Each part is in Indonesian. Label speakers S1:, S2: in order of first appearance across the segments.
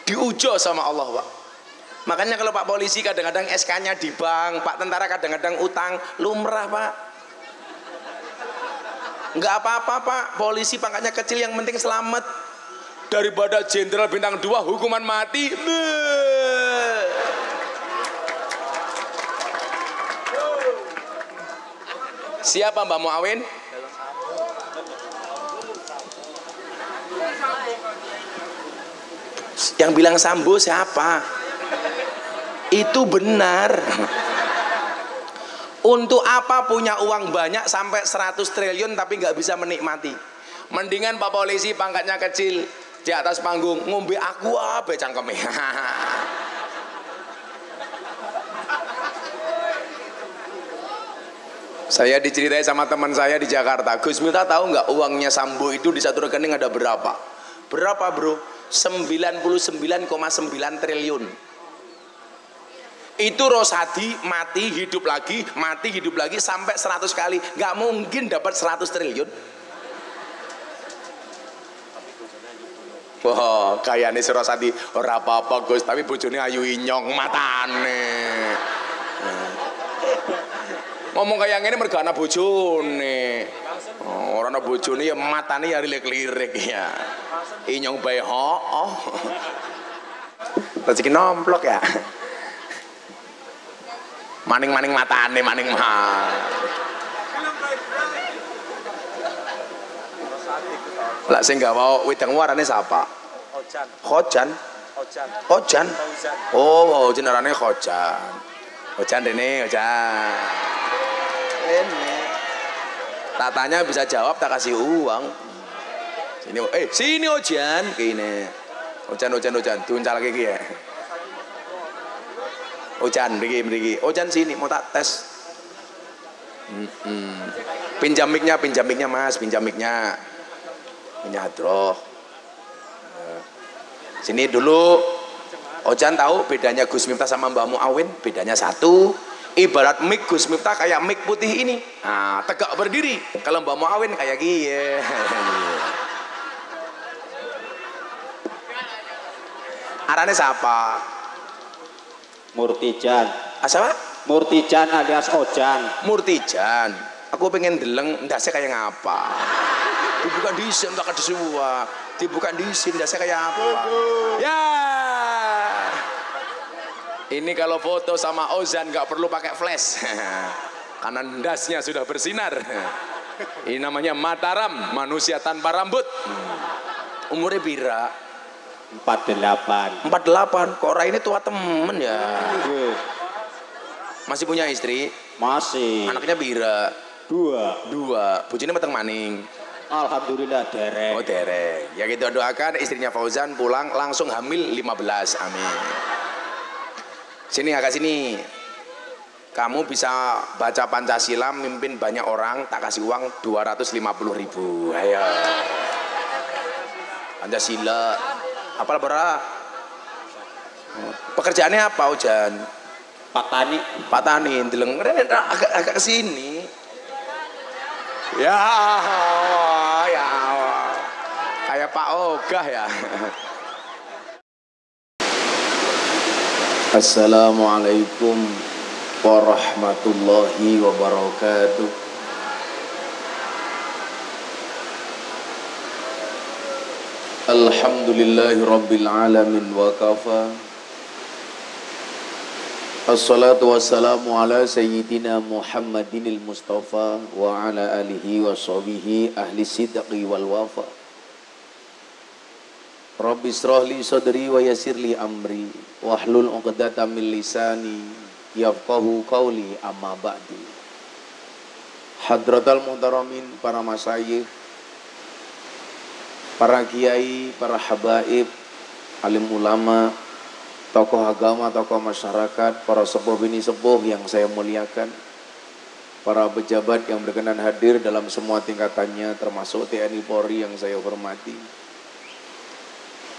S1: diujo sama Allah, Pak. Makanya kalau Pak polisi kadang-kadang SK-nya di bank, Pak tentara kadang-kadang utang, lumrah, Pak. Enggak apa-apa, Pak. Polisi pangkatnya kecil, yang penting selamat. Daripada jenderal bintang 2 hukuman mati. Siapa Mbak Muawin? Yang bilang Sambo siapa? Itu benar. Untuk apa punya uang banyak sampai 100 triliun tapi nggak bisa menikmati? Mendingan Pak polisi pangkatnya kecil di atas panggung ngombe aqua be cangkeme. Saya diceritai sama teman saya di Jakarta, Gus Miftah tahu nggak uangnya Sambo itu di satu rekening ada berapa? Berapa, Bro? 99,9 triliun. Itu Rosadi mati hidup lagi sampai 100 kali. Nggak mungkin dapat 100 triliun. Wah, kayaknya si Rosadi ora apa-apa Gus, tapi bojone ayu inyong matane. Ngomong kayak gini mergo ana bojone. Ora ana bojone ya matane ya lirik-lirik ya. Inyong bae hooh. Rezeki nomplok ya. Maning-maning matane maning mah. Lah sing gawa wedang warane sapa? Khojan. Khojan. Oh, jenarane Khojan. Khojan rene, Khojan. Rene. Tatanya bisa jawab tak kasih uang. Sini, sini Khojan kene. Khojan diuncalke iki ya. Ojan mriki. Ojan sini mau tak tes. Pinjam mic-nya Mas, pinjam mic-nya. Ini hadroh. Sini dulu. Ojan tahu bedanya Gus Miftah sama Mbah Muawin? Bedanya satu. Ibarat mic Gus Miftah kayak mic putih ini. Nah, tegak berdiri. Kalau Mbah Muawin kayak gini. Arane siapa?
S2: Murtijan.
S1: Asapa?
S2: Murtijan alias Ojan.
S1: Murtijan. Aku pengen deleng ndase kayak ngapa. Dibuka disin tak disua. Dibuka disin ndase kayak apa. Ya. Ini kalau foto sama Ozan nggak perlu pakai flash. Karena ndasnya sudah bersinar. Ini namanya Mataram, manusia tanpa rambut. Umurnya pira?
S2: 48.
S1: Kok Ora ini tua temen ya. Masih punya istri?
S2: Masih.
S1: Anaknya pira?
S2: 2.
S1: Bojone meteng maning.
S2: Alhamdulillah derek.
S1: Oh derek. Ya kita doakan istrinya Fauzan pulang langsung hamil 15. Amin. Sini agak sini. Kamu bisa baca Pancasila, mimpin banyak orang, tak kasih uang 250.000. Ayo. Pancasila. Apal berapa? Pekerjaannya apa Ojan?
S2: Pak Tani. Deleng
S1: agak kesini. Ya, kayak Pak Ogah ya. Assalamualaikum warahmatullahi wabarakatuh. Alhamdulillahi rabbil alamin wa kafa. Assalatu wassalamu ala sayyidina Muhammadinil Mustafa wa ala alihi wa sahbihi ahli sidqi wal wafa. Rabbi israh li sadri wa yassir li amri wahlul 'uqdatam min lisani yafqahu qawli amma ba'du. Hadratal muhtaramin, para masyayikh, para kiai, para habaib, alim ulama, tokoh agama, tokoh masyarakat, para sepuh bini sepuh yang saya muliakan, para pejabat yang berkenan hadir dalam semua tingkatannya, termasuk TNI Polri yang saya hormati,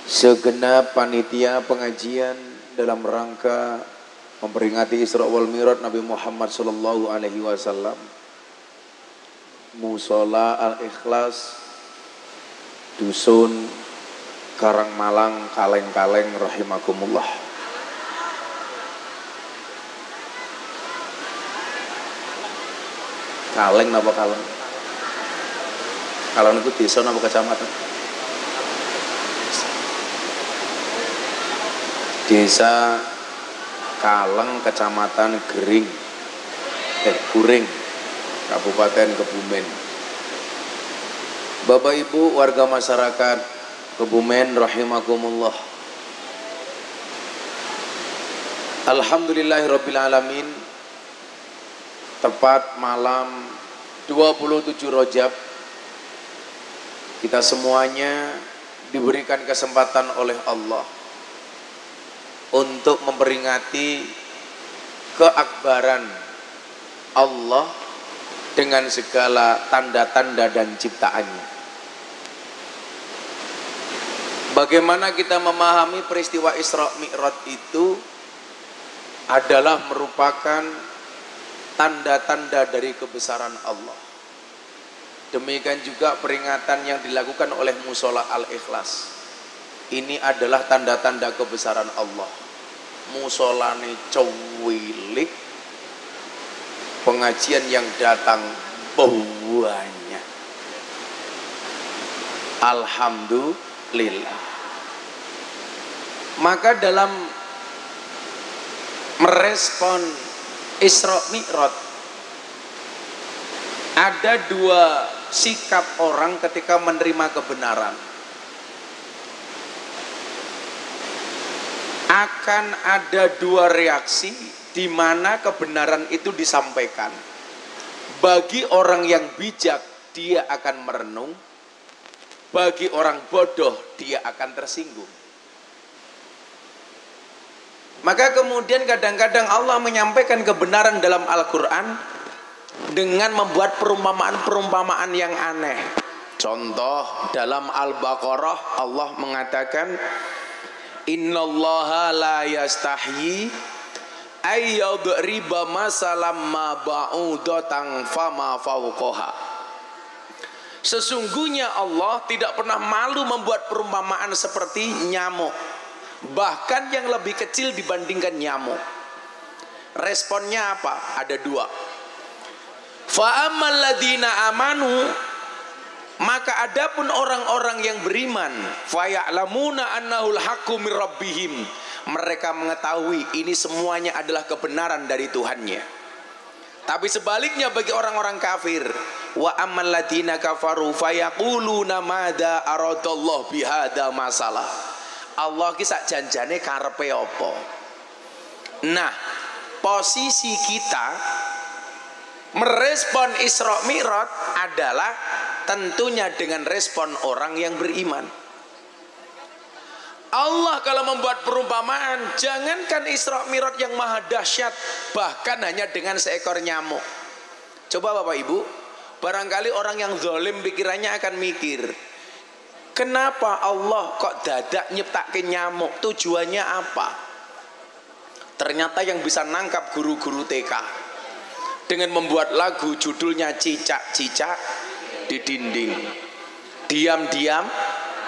S1: segenap panitia pengajian dalam rangka memperingati Isra wal Mi'raj Nabi Muhammad sallallahu alaihi wasallam, Musola Al-Ikhlas, Dusun Karangmalang, kaleng-kaleng rahimakumullah. Kaleng napa kaleng? Kaleng itu desa napa kecamatan? Desa Kaleng, kecamatan Gering, Guring, Kabupaten Kebumen. Bapak Ibu warga masyarakat Kebumen rahimakumullah. Alhamdulillahirabbil alamin. Tepat malam 27 Rajab, kita semuanya diberikan kesempatan oleh Allah untuk memperingati keakbaran Allah dengan segala tanda-tanda dan ciptaannya. Bagaimana kita memahami peristiwa Isra Mi'raj itu adalah merupakan tanda-tanda dari kebesaran Allah. Demikian juga peringatan yang dilakukan oleh Musola Al-Ikhlas. Ini adalah tanda-tanda kebesaran Allah. Musolane cuwilik, pengajian yang datang banyak. Alhamdulillah. Maka dalam merespon Isra Mi'raj ada dua sikap orang ketika menerima kebenaran. Akan ada dua reaksi di mana kebenaran itu disampaikan. Bagi orang yang bijak, dia akan merenung. Bagi orang bodoh, dia akan tersinggung. Maka kemudian kadang-kadang Allah menyampaikan kebenaran dalam Al-Quran dengan membuat perumpamaan-perumpamaan yang aneh. Contoh dalam Al-Baqarah Allah mengatakan, Innallaha la yastahyi ayyadriba masalam ma ba'udatan fama fawqaha. Sesungguhnya Allah tidak pernah malu membuat perumpamaan seperti nyamuk, bahkan yang lebih kecil dibandingkan nyamuk. Responnya apa? Ada dua. Fa ammal ladina amanu, maka adapun orang-orang yang beriman, fa ya'lamuna annahul haqqu mir rabbihim, mereka mengetahui ini semuanya adalah kebenaran dari Tuhannya. Tapi sebaliknya bagi orang-orang kafir, wa ammal ladina kafaru fa yaquluna madza aradallahu bihadza masalah. Allah ki sak janjane karepe apa? Nah, posisi kita merespon Isra Mi'raj adalah tentunya dengan respon orang yang beriman. Allah kalau membuat perumpamaan, jangankan Isra Mi'raj yang maha dahsyat, bahkan hanya dengan seekor nyamuk. Coba Bapak Ibu, barangkali orang yang zalim pikirannya akan mikir, kenapa Allah kok dadak nyiptakin nyamuk? Tujuannya apa? Ternyata yang bisa nangkap guru-guru TK dengan membuat lagu judulnya Cicak-cicak di dinding. Diam-diam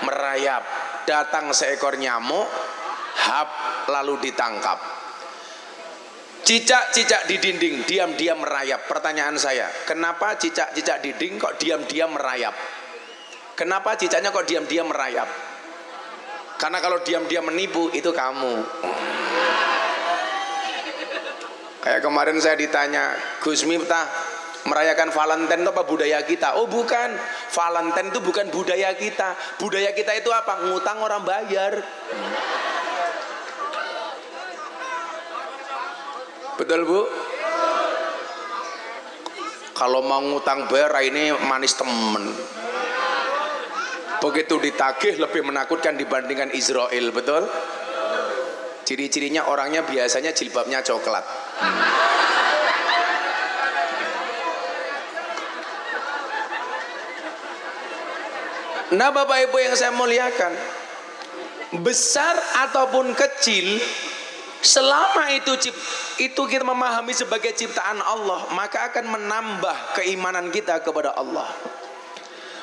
S1: merayap, datang seekor nyamuk, hap, lalu ditangkap. Cicak-cicak di dinding, diam-diam merayap. Pertanyaan saya, kenapa cicak-cicak di dinding kok diam-diam merayap? Kenapa cicaknya kok diam-diam merayap? Karena kalau diam-diam menipu, itu kamu. Kayak kemarin saya ditanya, Gus Miftah, merayakan Valentine itu apa budaya kita? Oh bukan, Valentine itu bukan budaya kita. Budaya kita itu apa? Ngutang orang bayar. Betul Bu? Kalau mau ngutang bayar ini manis temen. Begitu ditagih lebih menakutkan dibandingkan Israel, betul? Ciri-cirinya orangnya biasanya jilbabnya coklat. Nah Bapak Ibu yang saya muliakan, besar ataupun kecil, selama itu kita memahami sebagai ciptaan Allah, maka akan menambah keimanan kita kepada Allah.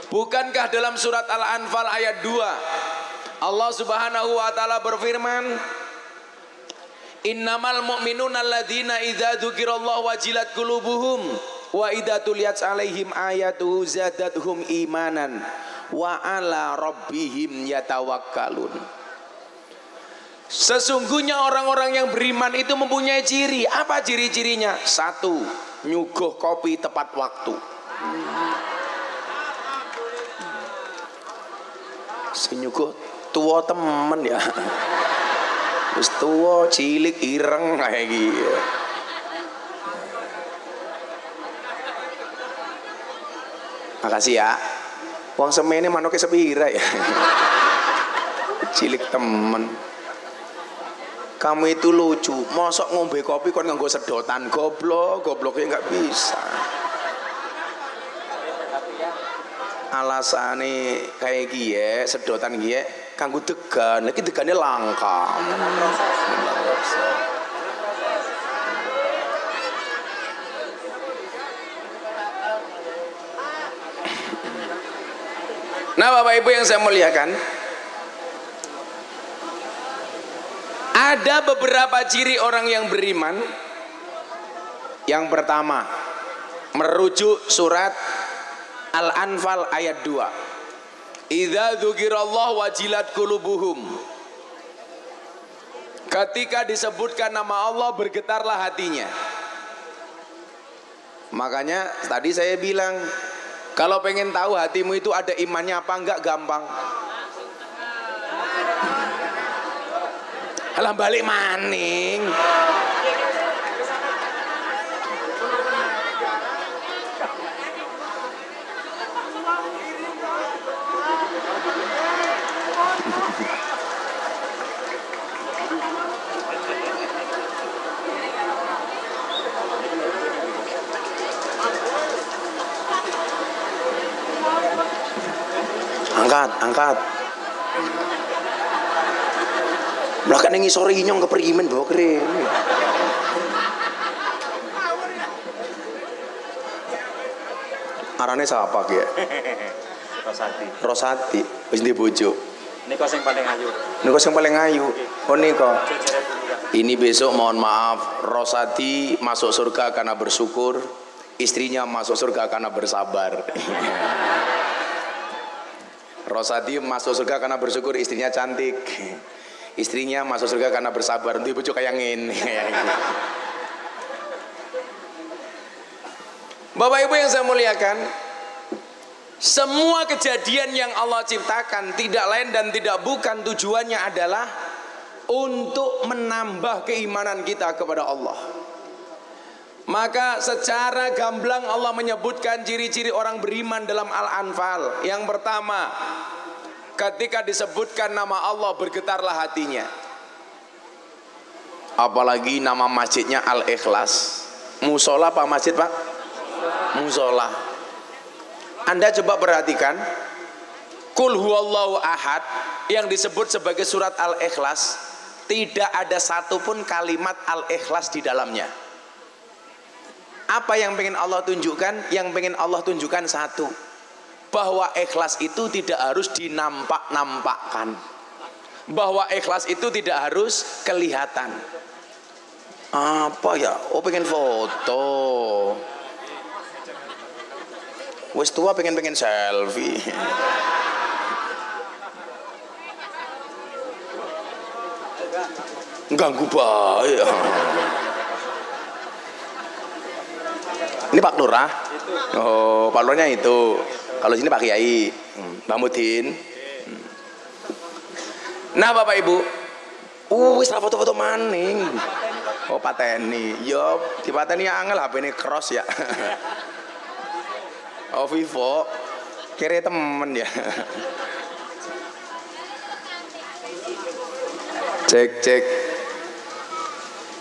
S1: Bukankah dalam surat Al-Anfal ayat 2 Allah Subhanahu wa taala berfirman, innamal mu'minuna alladzina idza dzukirallahu wajilat qulubuhum wa idza tuliyat 'alaihim ayatuhu zadatuhum imanan wa 'ala rabbihim yatawakkalun. Sesungguhnya orang-orang yang beriman itu mempunyai ciri. Apa ciri-cirinya? 1, nyuguh kopi tepat waktu. Senyuguh tua temen ya. Wis tua cilik ireng kayak gitu. Makasih ya. Wong semene manoke sepira ya. Cilik temen. Kamu itu lucu, mosok ngombe kopi kon nganggo sedotan, gobloknya nggak bisa. Alasane kayak gie, sedotan gie, kanggo degan, lagi degannya langka. Nah Bapak Ibu yang saya muliakan, ada beberapa ciri orang yang beriman. Yang pertama, merujuk surat Al-Anfal ayat 2. Idza dzukirallahu wajilat qulubuhum. Ketika disebutkan nama Allah bergetarlah hatinya. Makanya tadi saya bilang, kalau pengen tahu hatimu itu ada imannya apa enggak, gampang. Alah balik maning. Angkat. Belakang nengi sore inyong keperimen bawa keren. Arane siapa ya? Rosati. Wis ndi bojo?
S2: Niko sing paling ayu.
S1: Oh niko. Ini besok mohon maaf, Rosati masuk surga karena bersyukur, istrinya masuk surga karena bersabar. Rosati masuk surga karena bersyukur, istrinya cantik. Istrinya masuk surga karena bersabar. Nanti bojo kayak ngene. Bapak Ibu yang saya muliakan, semua kejadian yang Allah ciptakan tidak lain dan tidak bukan tujuannya adalah untuk menambah keimanan kita kepada Allah. Maka secara gamblang Allah menyebutkan ciri-ciri orang beriman dalam Al-Anfal. Yang pertama, ketika disebutkan nama Allah bergetarlah hatinya. Apalagi nama masjidnya Al-Ikhlas. Musola apa masjid Pak? Musola. Anda coba perhatikan, Qul huwallahu ahad yang disebut sebagai surat Al-Ikhlas, tidak ada satupun kalimat Al-Ikhlas di dalamnya. Apa yang pengen Allah tunjukkan? Yang pengen Allah tunjukkan satu, bahwa ikhlas itu tidak harus dinampak-nampakkan, bahwa ikhlas itu tidak harus kelihatan. Apa ya? Oh pengen foto, wis tua pengen selfie. Ganggu baik. Ini Pak Lurah. Oh, Pak Lurahnya itu. Kalau sini Pak Kiai, Mbak Mudin. Nah, Bapak Ibu, wis foto-foto maning. Oh, pateni. Yo, dipateni angel HP ini cross ya. Oh, Vivo. Kira temen ya. Cek.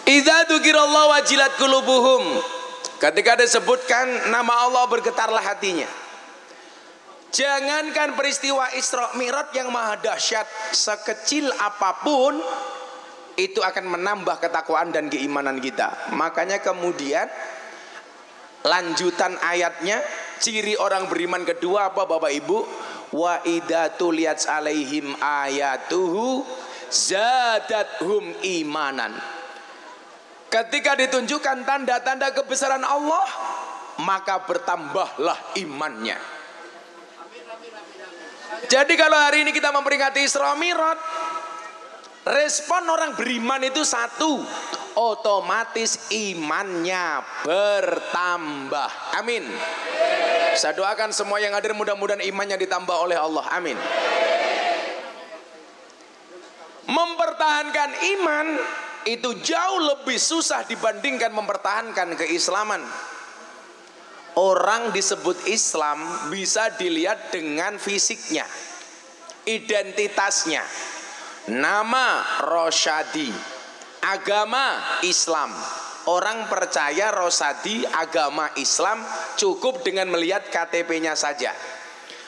S1: Idza dzukirallahu wajilat qulubuhum. Ketika disebutkan nama Allah bergetarlah hatinya. Jangankan peristiwa Isra Mi'raj yang maha dahsyat, sekecil apapun itu akan menambah ketakwaan dan keimanan kita. Makanya kemudian lanjutan ayatnya, ciri orang beriman kedua apa Bapak Ibu? wa idza tuliyat alaihim ayatuhu zadathum imanan. Ketika ditunjukkan tanda-tanda kebesaran Allah, maka bertambahlah imannya. Jadi kalau hari ini kita memperingati Isra Mi'raj, respon orang beriman itu satu, otomatis imannya bertambah. Amin. Saya doakan semua yang hadir mudah-mudahan imannya ditambah oleh Allah. Amin. Mempertahankan iman itu jauh lebih susah dibandingkan mempertahankan keislaman. Orang disebut Islam bisa dilihat dengan fisiknya, identitasnya. Nama Rosyadi, agama Islam. Orang percaya Rosyadi agama Islam cukup dengan melihat KTP-nya saja.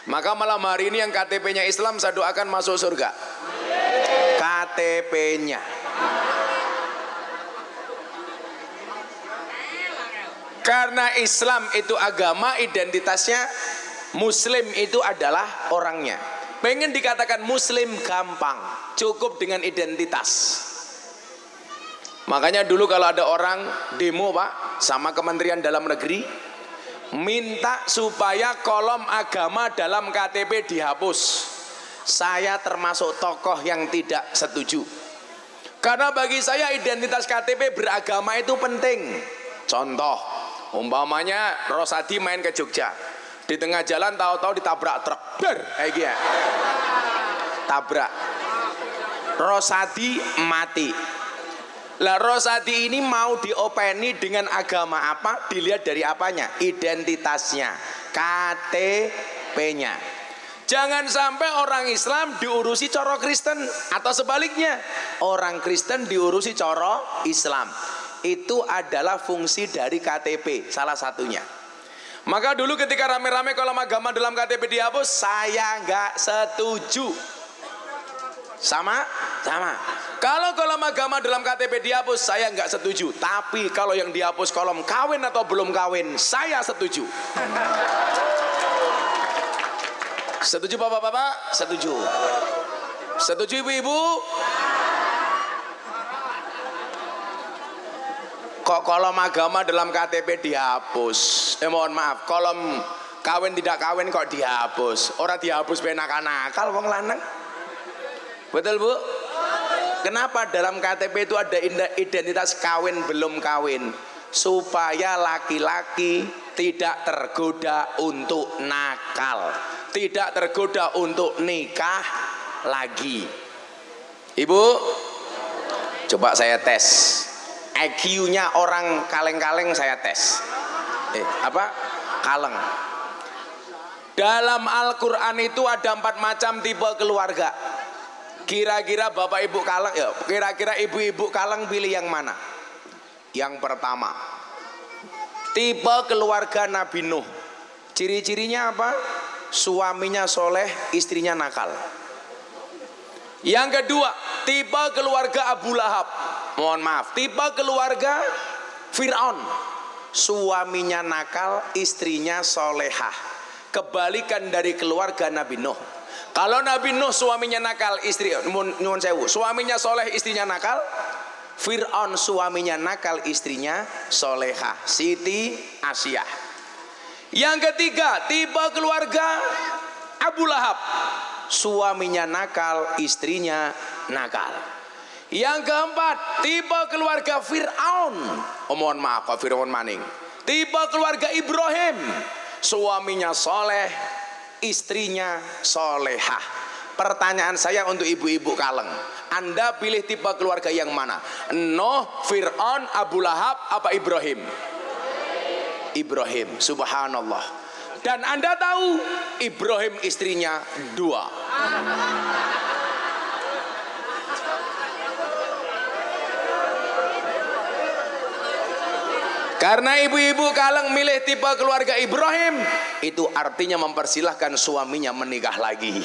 S1: Maka malam hari ini yang KTP-nya Islam saya doakan masuk surga. KTP-nya. Karena Islam itu agama, identitasnya Muslim itu adalah orangnya. Pengen dikatakan Muslim gampang, cukup dengan identitas. Makanya dulu kalau ada orang demo Pak sama Kementerian Dalam Negeri, minta supaya kolom agama dalam KTP dihapus. Saya termasuk tokoh yang tidak setuju. Karena bagi saya identitas KTP beragama itu penting. Contoh, umpamanya Rosyadi main ke Jogja, di tengah jalan tahu-tahu ditabrak truk, kayak gini, tabrak, Rosyadi mati. Lah Rosyadi ini mau diopeni dengan agama apa? Dilihat dari apanya? Identitasnya, KTP-nya. Jangan sampai orang Islam diurusi coro Kristen, atau sebaliknya orang Kristen diurusi coro Islam. Itu adalah fungsi dari KTP, salah satunya. Maka dulu ketika rame-rame kolom agama dalam KTP dihapus, saya nggak setuju. Sama? Kalau kolom agama dalam KTP dihapus, saya nggak setuju. Tapi kalau yang dihapus kolom kawin atau belum kawin, saya setuju. Setuju bapak-bapak? Setuju. Setuju ibu-ibu? Kok kolom agama dalam KTP dihapus? Mohon maaf, kolom kawin tidak kawin kok dihapus? Orang dihapus nakal-nakal wong lanang. Betul Bu? Kenapa dalam KTP itu ada identitas kawin belum kawin? Supaya laki-laki tidak tergoda untuk nakal, tidak tergoda untuk nikah lagi. Ibu, coba saya tes IQ-nya orang kaleng-kaleng, saya tes. Kaleng. Dalam Al-Quran itu ada 4 macam tipe keluarga. Kira-kira bapak ibu kaleng, ya, kira-kira ibu-ibu kaleng pilih yang mana? Yang pertama, tipe keluarga Nabi Nuh. Ciri-cirinya apa? Suaminya soleh, istrinya nakal. Yang kedua, tipe keluarga Abu Lahab. Mohon maaf, tipe keluarga Fir'aun. Suaminya nakal, istrinya solehah. Kebalikan dari keluarga Nabi Nuh. Kalau Nabi Nuh suaminya nakal, nyuwun sewu, suaminya soleh, istrinya nakal. Fir'aun suaminya nakal, istrinya solehah. Siti Asyah. Yang ketiga, tipe keluarga Abu Lahab. Suaminya nakal, istrinya nakal. Yang keempat, tipe keluarga Fir'aun. Mohon maaf, Pak Fir'aun maning. Tipe keluarga Ibrahim. Suaminya soleh, istrinya solehah. Pertanyaan saya untuk ibu-ibu kaleng, Anda pilih tipe keluarga yang mana? Nuh, Fir'aun, Abu Lahab, apa Ibrahim? Ibrahim, subhanallah. Dan Anda tahu Ibrahim istrinya 2. Karena ibu-ibu kaleng milih tipe keluarga Ibrahim, itu artinya mempersilahkan suaminya menikah lagi.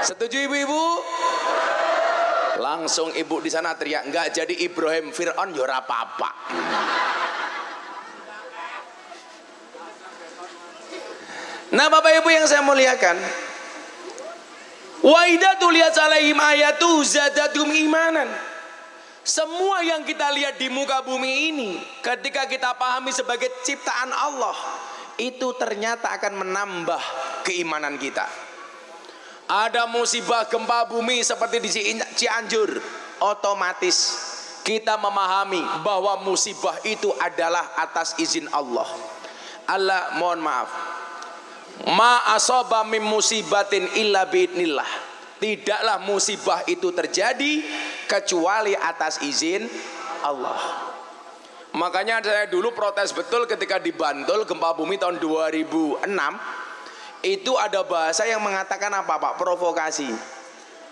S1: Setuju ibu-ibu? Langsung ibu di sana teriak, enggak jadi Ibrahim Fir'aun ya ora apa-apa. Nah Bapak Ibu yang saya muliakan, wa idza tuliyat alaihim ayatu zadatum imanan. Semua yang kita lihat di muka bumi ini, ketika kita pahami sebagai ciptaan Allah, itu ternyata akan menambah keimanan kita. Ada musibah gempa bumi seperti di Cianjur, otomatis kita memahami bahwa musibah itu adalah atas izin Allah. Allah, mohon maaf, ma asaba min musibatin illa biidnillah. Tidaklah musibah itu terjadi kecuali atas izin Allah. Makanya saya dulu protes betul ketika di Bantul gempa bumi tahun 2006. Itu ada bahasa yang mengatakan apa Pak? Provokasi.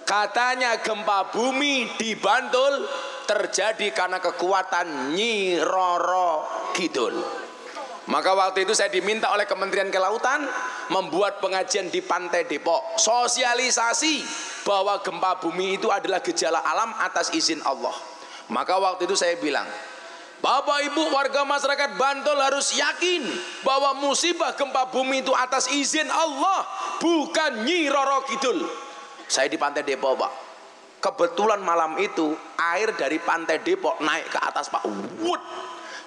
S1: Katanya gempa bumi di Bantul terjadi karena kekuatan Nyi Roro Kidul. Maka waktu itu saya diminta oleh Kementerian Kelautan membuat pengajian di Pantai Depok, sosialisasi bahwa gempa bumi itu adalah gejala alam atas izin Allah. Maka waktu itu saya bilang, Bapak Ibu warga masyarakat Bantul harus yakin bahwa musibah gempa bumi itu atas izin Allah, bukan Nyi Roro Kidul. Saya di Pantai Depok Pak, kebetulan malam itu air dari Pantai Depok naik ke atas Pak. Wut,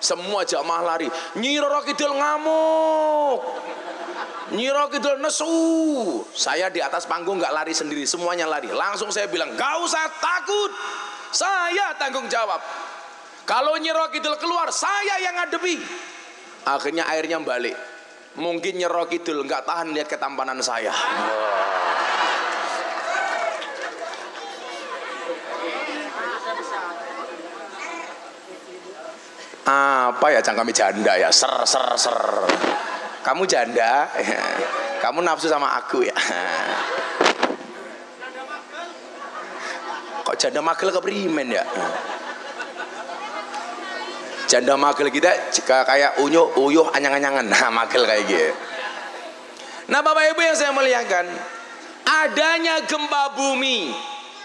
S1: semua jamaah lari. Nyi Roro Kidul ngamuk, Nyi Roro Kidul nesu. Saya di atas panggung nggak lari sendiri, semuanya lari. Langsung saya bilang, gak usah takut, saya tanggung jawab. Kalau Nyi Roro Kidul keluar, saya yang ngadepi. Akhirnya airnya balik. Mungkin Nyi Roro Kidul nggak tahan lihat ketampanan saya. Apa ya cangkami janda ya, ser. Kamu janda, kamu nafsu sama aku ya. Kok janda magel keprimen ya? Janda magel kita kayak uyuh anyang-anyangan, nah magel kayak gitu. Nah Bapak Ibu yang saya muliakan, adanya gempa bumi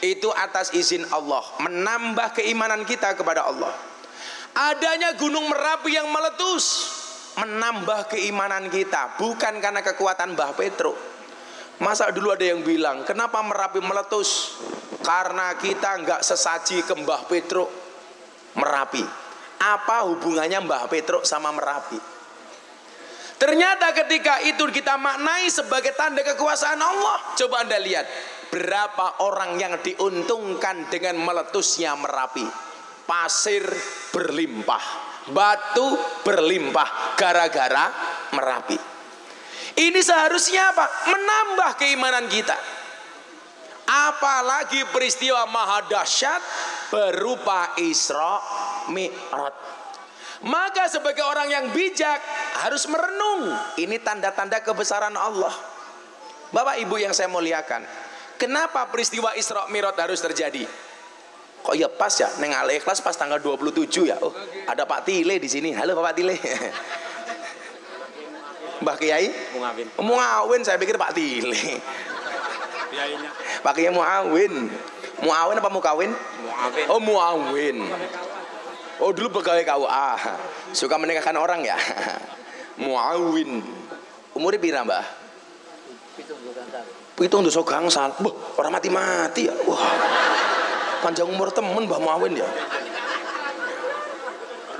S1: itu atas izin Allah, menambah keimanan kita kepada Allah. Adanya gunung Merapi yang meletus, menambah keimanan kita, bukan karena kekuatan Mbah Petro. Masa dulu ada yang bilang, kenapa Merapi meletus? Karena kita nggak sesaji ke Mbah Petro Merapi. Apa hubungannya Mbah Petro sama Merapi? Ternyata ketika itu kita maknai sebagai tanda kekuasaan Allah. Coba Anda lihat, berapa orang yang diuntungkan dengan meletusnya Merapi. Pasir berlimpah, batu berlimpah gara-gara Merapi. Ini seharusnya apa? Menambah keimanan kita. Apalagi peristiwa maha dahsyat berupa Isra Mi'raj. Maka sebagai orang yang bijak harus merenung. Ini tanda-tanda kebesaran Allah. Bapak Ibu yang saya muliakan, kenapa peristiwa Isra Mi'raj harus terjadi? Kok ya pas ya, neng Al-Ikhlas pas tanggal 27 ya. Oh, ada Pak Tile di sini. Halo Pak Tile. Mbah Kiai? Muawin, saya pikir Pak Tile. Pak Kiai Muawin. Muawin apa Mukawin? Muawin. Oh Muawin. Oh dulu pegawai KUA. Suka menikahkan orang ya. Muawin. Umurnya pira Mbah? 7 gangsal. Wah, orang mati-mati ya. Wah. Panjang umur temen Mbah Muawin ya.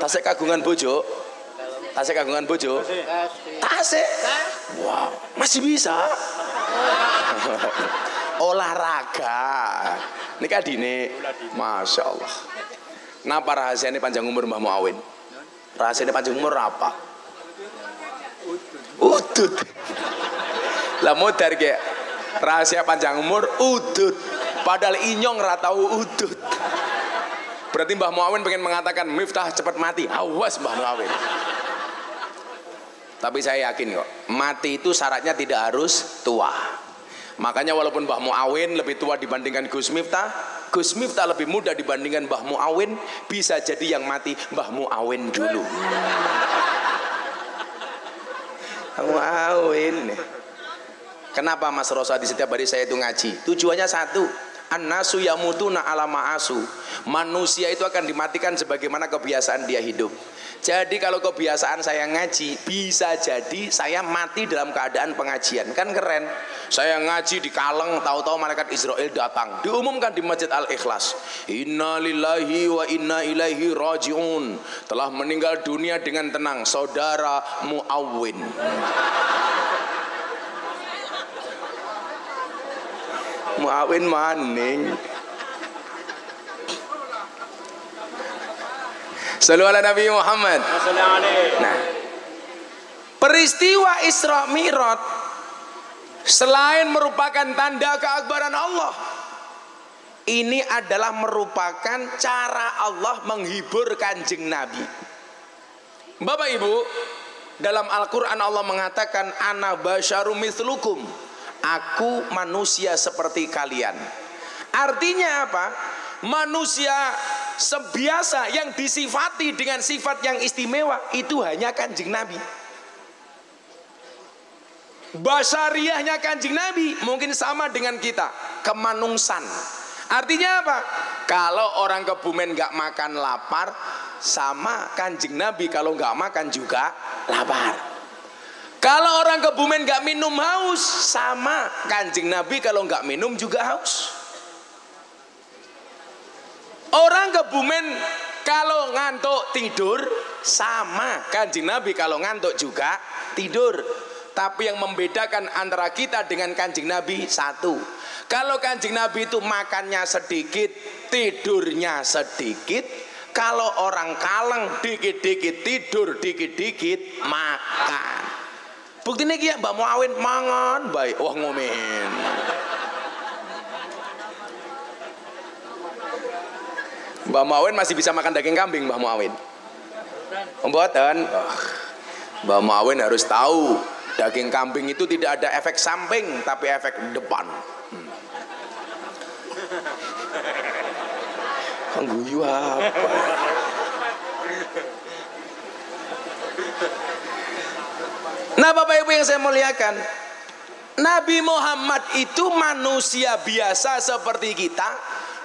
S1: Tasik kagungan bojo. Tasik kagungan bojo. Tasik. Wow, masih bisa. Olahraga. Nikah dini. Masya Allah. Napa rahasianya panjang umur Mbah Muawin? Rahasianya panjang umur apa? Udut. Lah modar kayak rahasia panjang umur udut. Padahal inyong ratau udut. Berarti Mbah Muawin pengen mengatakan Miftah cepat mati. Awas Mbah Muawin. Tapi saya yakin kok, mati itu syaratnya tidak harus tua. Makanya walaupun Mbah Muawin lebih tua dibandingkan Gus Miftah, Gus Miftah lebih muda dibandingkan Mbah Muawin, bisa jadi yang mati Mbah Muawin dulu. Muawin. Kenapa Mas Rosa di setiap hari saya itu ngaji? Tujuannya satu, An-nasu yamutuna ala ma'asu. Manusia itu akan dimatikan sebagaimana kebiasaan dia hidup. Jadi kalau kebiasaan saya ngaji, bisa jadi saya mati dalam keadaan pengajian. Kan keren. Saya ngaji di Kaleng, tahu-tahu malaikat Israel datang. Diumumkan di Masjid Al-Ikhlas. Inna lillahi wa inna ilaihi raji'un. Telah meninggal dunia dengan tenang saudara Muawin. Muawin maning. Sallu ala Nabi Muhammad. Nah, peristiwa Isra Mi'raj selain merupakan tanda keakbaran Allah, ini adalah merupakan cara Allah menghibur Kanjeng Nabi. Bapak Ibu, dalam Al-Quran Allah mengatakan ana basyarum mithlukum, aku manusia seperti kalian. Artinya apa? Manusia sebiasa yang disifati dengan sifat yang istimewa itu hanya Kanjeng Nabi. Basyariahnya Kanjeng Nabi mungkin sama dengan kita, kemanungsan. Artinya apa? Kalau orang Kebumen nggak makan lapar, sama Kanjeng Nabi kalau nggak makan juga lapar. Kalau orang Kebumen nggak minum haus, sama Kanjeng Nabi kalau nggak minum juga haus. Orang Kebumen kalau ngantuk tidur, sama Kanjeng Nabi kalau ngantuk juga tidur. Tapi yang membedakan antara kita dengan Kanjeng Nabi satu, kalau Kanjeng Nabi itu makannya sedikit, tidurnya sedikit. Kalau orang Kaleng dikit-dikit tidur, dikit-dikit makan. Buktinya kia Mbak Muawin mangan baik, wah ngomen. Mbak Muawin masih bisa makan daging kambing, Mbak Muawin. Mboten. Mbak Muawin harus tahu, daging kambing itu tidak ada efek samping, tapi efek depan. Guyu apa? Nah, Bapak Ibu yang saya muliakan, Nabi Muhammad itu manusia biasa seperti kita,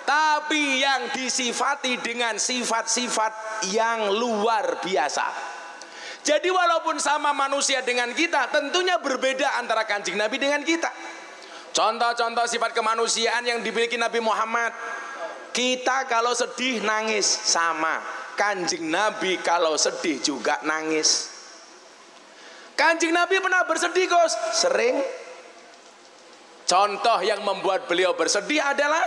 S1: tapi yang disifati dengan sifat-sifat yang luar biasa. Jadi walaupun sama manusia dengan kita, tentunya berbeda antara Kanjeng Nabi dengan kita. Contoh-contoh sifat kemanusiaan yang dimiliki Nabi Muhammad. Kita kalau sedih nangis, sama Kanjeng Nabi kalau sedih juga nangis. Kanjeng Nabi pernah bersedih, Gus? Sering. Contoh yang membuat beliau bersedih adalah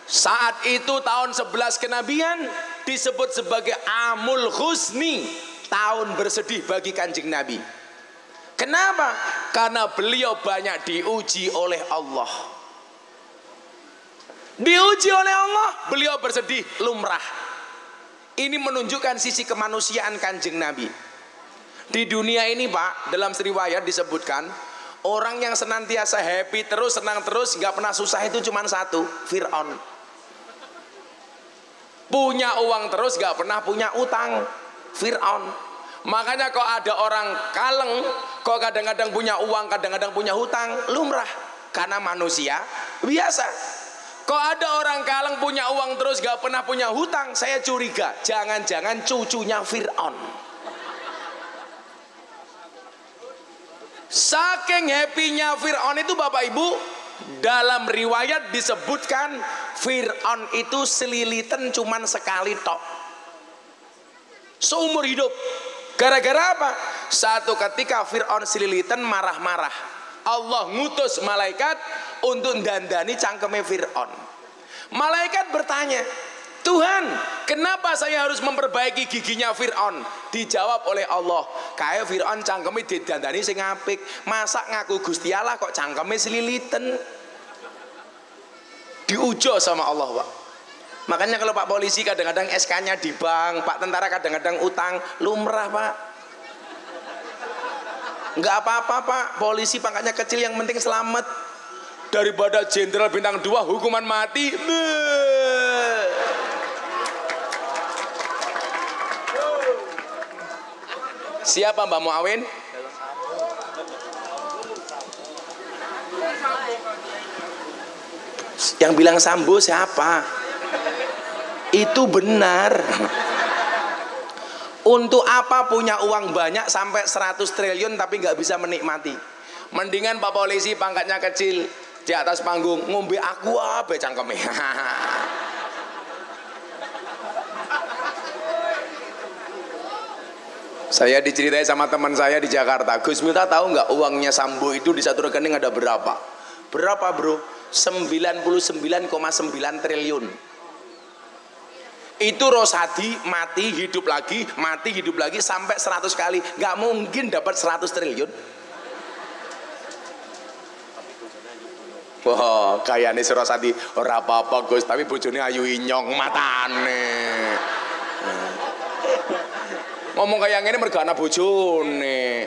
S1: saat itu tahun 11 kenabian disebut sebagai Amul Husni, tahun bersedih bagi Kanjeng Nabi. Kenapa? Karena beliau banyak diuji oleh Allah. Diuji oleh Allah, beliau bersedih lumrah. Ini menunjukkan sisi kemanusiaan Kanjeng Nabi. Di dunia ini Pak, dalam riwayat disebutkan, orang yang senantiasa happy terus, senang terus, nggak pernah susah itu cuma satu, Fir'aun. Punya uang terus, nggak pernah punya utang, Fir'aun. Makanya kok ada orang Kaleng, kok kadang-kadang punya uang, kadang-kadang punya hutang, lumrah. Karena manusia biasa. Kok ada orang Kaleng punya uang terus gak pernah punya hutang, saya curiga jangan-jangan cucunya Fir'aun. Saking happy-nya Fir'aun itu Bapak Ibu, dalam riwayat disebutkan Fir'aun itu selilitan cuman sekali tok seumur hidup. Gara-gara apa? Satu ketika Fir'aun selilitan marah-marah, Allah ngutus malaikat untuk dandani cangkeme Fir'aun. Malaikat bertanya, Tuhan, kenapa saya harus memperbaiki giginya Fir'aun? Dijawab oleh Allah, kayak Fir'aun cangkeme didandani sing apik, masa ngaku Gusti Allah kok cangkeme selilitan? Diujo sama Allah, Pak. Makanya kalau Pak polisi kadang-kadang SK-nya di bank, Pak tentara kadang-kadang utang, lumrah Pak. Enggak apa-apa Pak, polisi pangkatnya kecil yang penting selamat. Daripada jenderal bintang 2 hukuman mati. Siapa Mbak Muawin?
S3: Yang bilang Sambo siapa? Itu benar. Untuk apa punya uang banyak sampai 100 triliun tapi nggak bisa menikmati? Mendingan Pak Polisi pangkatnya kecil di atas panggung ngombe aqua be cangkeme. Saya diceritai sama teman saya di Jakarta, Gus Miftah tahu nggak uangnya Sambo itu di satu rekening ada berapa? Berapa bro? 99,9 triliun. Itu Rosadi mati hidup lagi sampai 100 kali, nggak mungkin dapat 100 triliun. Wah, kayaknya si Rosadi ora apa-apa Gus, tapi bojone ayu inyong matane. Ngomong kayak gini mergo ana bojone.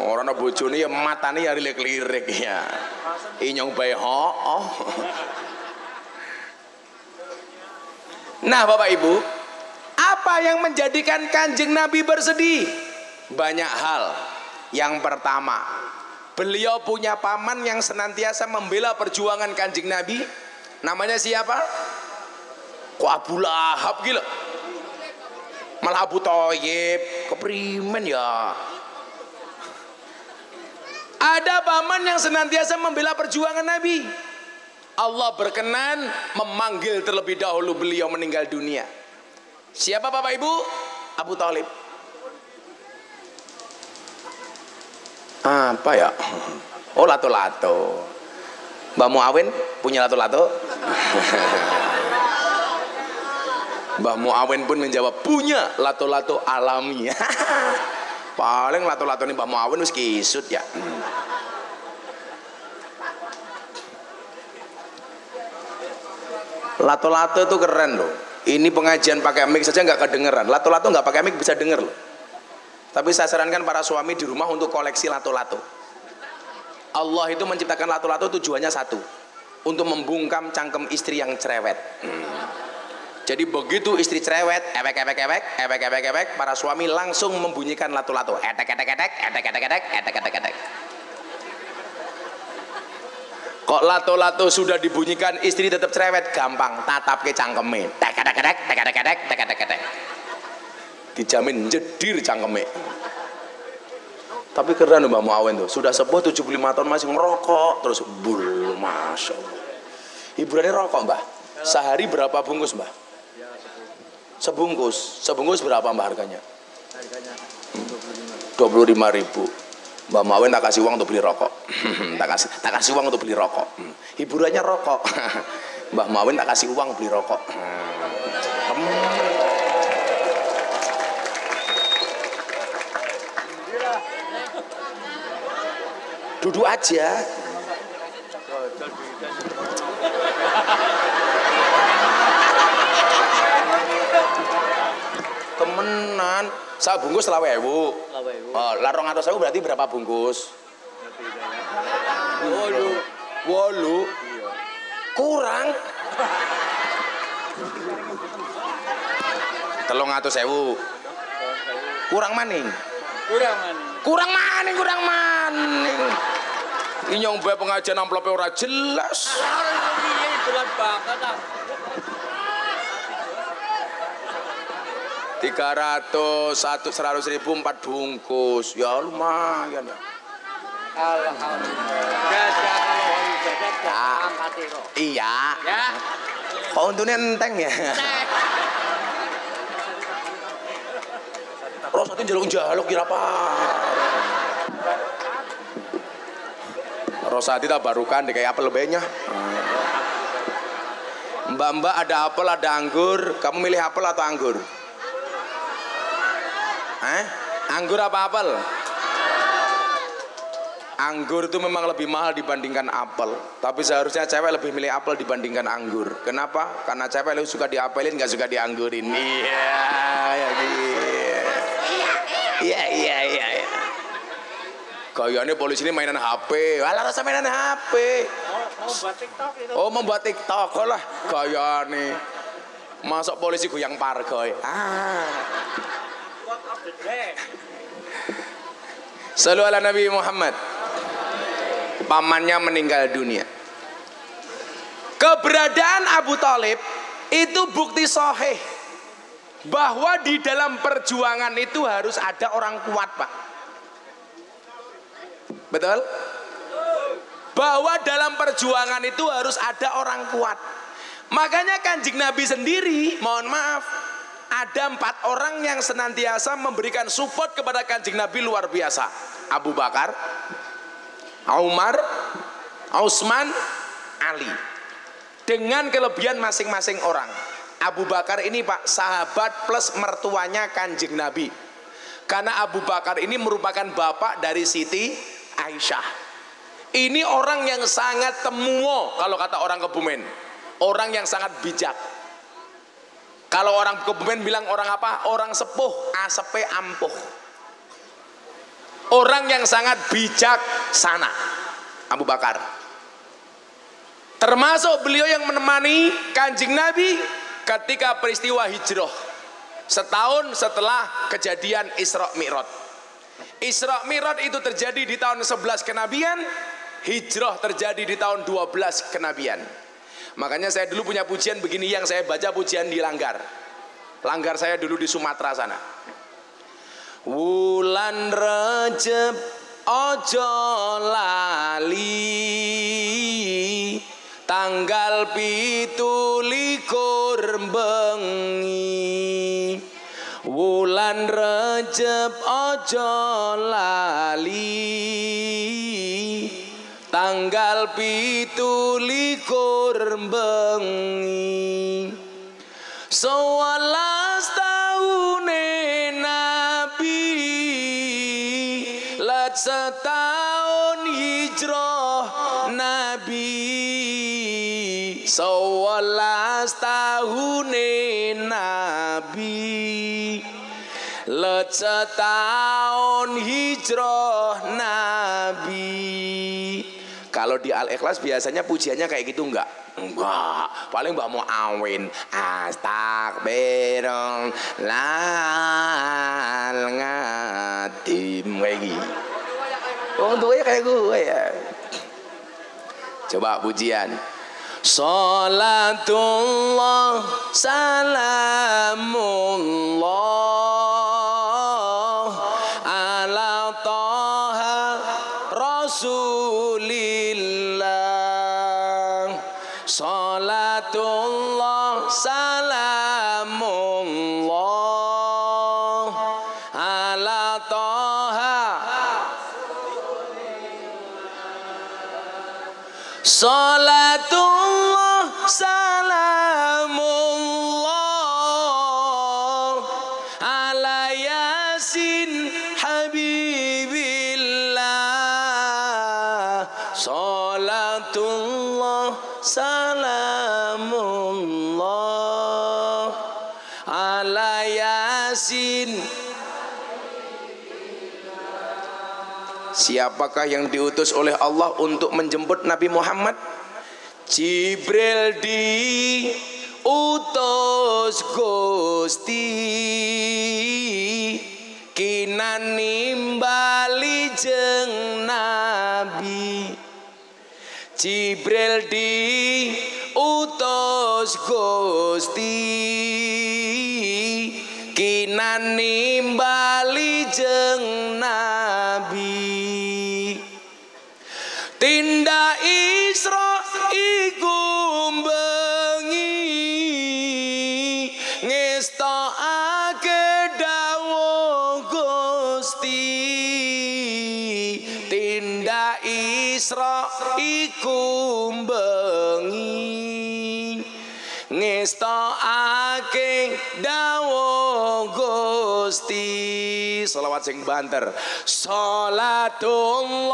S3: Ora ana bojone ya matane ya lirik-lirik ya. Inyong bae ho. Nah Bapak Ibu, apa yang menjadikan Kanjeng Nabi bersedih? Banyak hal. Yang pertama, beliau punya paman yang senantiasa membela perjuangan Kanjeng Nabi. Namanya siapa? Kok Abu Lahab gila? Malah Abu Thayyib, keprimen ya. Ada paman yang senantiasa membela perjuangan Nabi. Allah berkenan memanggil terlebih dahulu beliau meninggal dunia. Siapa Bapak Ibu? Abu Thalib. Apa ya? Oh lato-lato. Mbak Muawin punya lato-lato? Mbah Muawin pun menjawab punya lato-lato alami. Paling lato-lato ini Mbah Muawin wis kisut ya. Lato-lato itu keren loh. Ini pengajian pakai mic saja nggak kedengeran. Lato-lato nggak pakai mic bisa denger loh. Tapi saya sarankan para suami di rumah untuk koleksi lato-lato. Allah itu menciptakan lato-lato tujuannya satu, untuk membungkam cangkem istri yang cerewet. Jadi begitu istri cerewet, ewek, para suami langsung membunyikan lato-lato. Etek. Kok lato-lato sudah dibunyikan istri tetap cerewet, gampang tatap ke cangkeme. Tek. Dijamin jedir cangkeme. Tapi keren Mbak Muawin tuh, sudah sepuh 75 tahun masih ngerokok terus bul, masya Allah. Hiburannya rokok Mbak. Sehari berapa bungkus Mbak? Sebungkus berapa Mbak harganya? Harganya 25.000. Mbak Mawin tak kasih uang untuk beli rokok. tak kasih uang untuk beli rokok. Hiburannya rokok. Mbak Mawin tak kasih uang beli rokok. Duduk aja. Temenan, saya bungkus 20.000. Oh, larong atau saya berarti berapa bungkus? 8. Kurang. 300.000. Kurang maning. Ini yang bae pengajian amplopnya ora jelas. 100.000 4 bungkus ya lumayan ya. Iya ya. Kok untungnya enteng ya. Rosati jaluk kira apa? Rosati tak barukan kayak apel lebihnya. Mbak ada apel ada anggur, kamu milih apel atau anggur? Anggur apa apel? Anggur itu memang lebih mahal dibandingkan apel. Tapi seharusnya cewek lebih milih apel dibandingkan anggur. Kenapa? Karena cewek lebih suka diapelin, gak suka dianggurin. Iya. Kayaknya polisi ini mainan HP. Alah rasa mainan HP. Membuat TikTok itu. Oh membuat TikTok lah. Kayaknya masuk polisi goyang pargoy. Sallu ala Nabi Muhammad. Pamannya meninggal dunia. Keberadaan Abu Thalib itu bukti sahih bahwa di dalam perjuangan itu harus ada orang kuat, Pak. Betul? Bahwa dalam perjuangan itu harus ada orang kuat. Makanya Kanjeng Nabi sendiri, mohon maaf, ada 4 orang yang senantiasa memberikan support kepada Kanjeng Nabi luar biasa. Abu Bakar, Umar, Utsman, Ali. Dengan kelebihan masing-masing orang. Abu Bakar ini, Pak, sahabat plus mertuanya Kanjeng Nabi. Karena Abu Bakar ini merupakan bapak dari Siti Aisyah. Ini orang yang sangat temuo kalau kata orang Kebumen. Orang yang sangat bijak. Kalau orang Kebumen bilang orang apa? Orang sepuh, asepe ampuh. Orang yang sangat bijak sana, Abu Bakar. Termasuk beliau yang menemani Kanjeng Nabi ketika peristiwa hijrah. Setahun setelah kejadian Isra Mi'raj. Isra Mi'raj itu terjadi di tahun 11 kenabian, hijrah terjadi di tahun 12 kenabian. Makanya saya dulu punya pujian begini yang saya baca, pujian di Langgar. Langgar saya dulu di Sumatera sana. Wulan Rejeb ojo lali, tanggal 17 bengi. Wulan Rejeb ojo lali, tanggal 17 bengi. 11 tahune Nabi, let setahun hijrah Nabi. 11 tahune Nabi, let setahun hijrah Nabi. Kalau di Al-Ikhlas biasanya pujiannya kayak gitu enggak? Enggak, paling mbak mau awin astagfirullah ngatim kayak gitu. Oh, tuh kayak gue ya. Coba pujian. Salatullah salamullah ala taha rasulillah. Salatullah salamullah ala taha. Salatullah salamullah ala yasin habibillah. Salatullah salamullah ala yasin. Siapakah yang diutus oleh Allah untuk menjemput Nabi Muhammad? Jibril diutus Gusti kinan nimbali jeng Nabi. Jibril diutus Gusti kinan nimbali jeng Nabi. Tindak Isra iku bengi ngestokake dawuh Gusti. Tindak Isra iku bengi ngestokake dawuh Gusti. Shalawat sing banter. Salatullah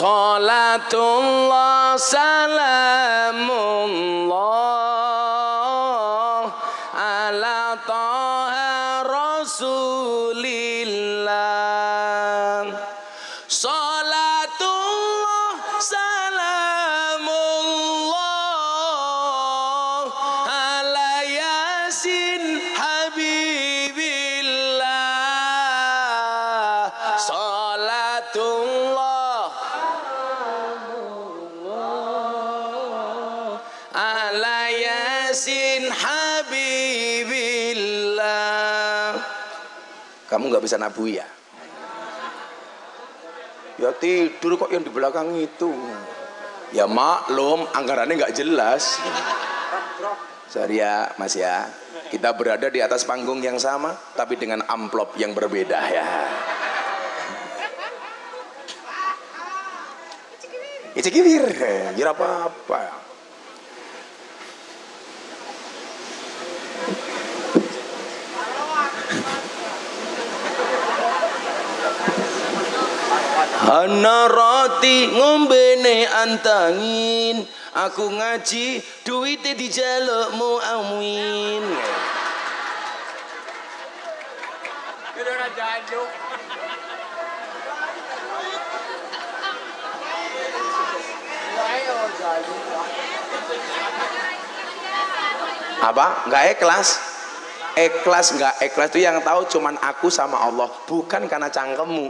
S3: Salatullah salamullah ala taha rasulillah. Salatullah salamullah ala yasin Kamu nggak bisa nabui ya? Ya tidur kok yang di belakang itu. Ya maklum, anggarannya nggak jelas. Sorry ya Mas ya, kita berada di atas panggung yang sama tapi dengan amplop yang berbeda ya. Icikibir, kira apa-apa. Ana roti ngombene antangin, aku ngaji duwite dijalukmu amin. Apa? Nggak ikhlas? Ikhlas nggak ikhlas itu yang tahu cuman aku sama Allah, bukan karena cangkemmu.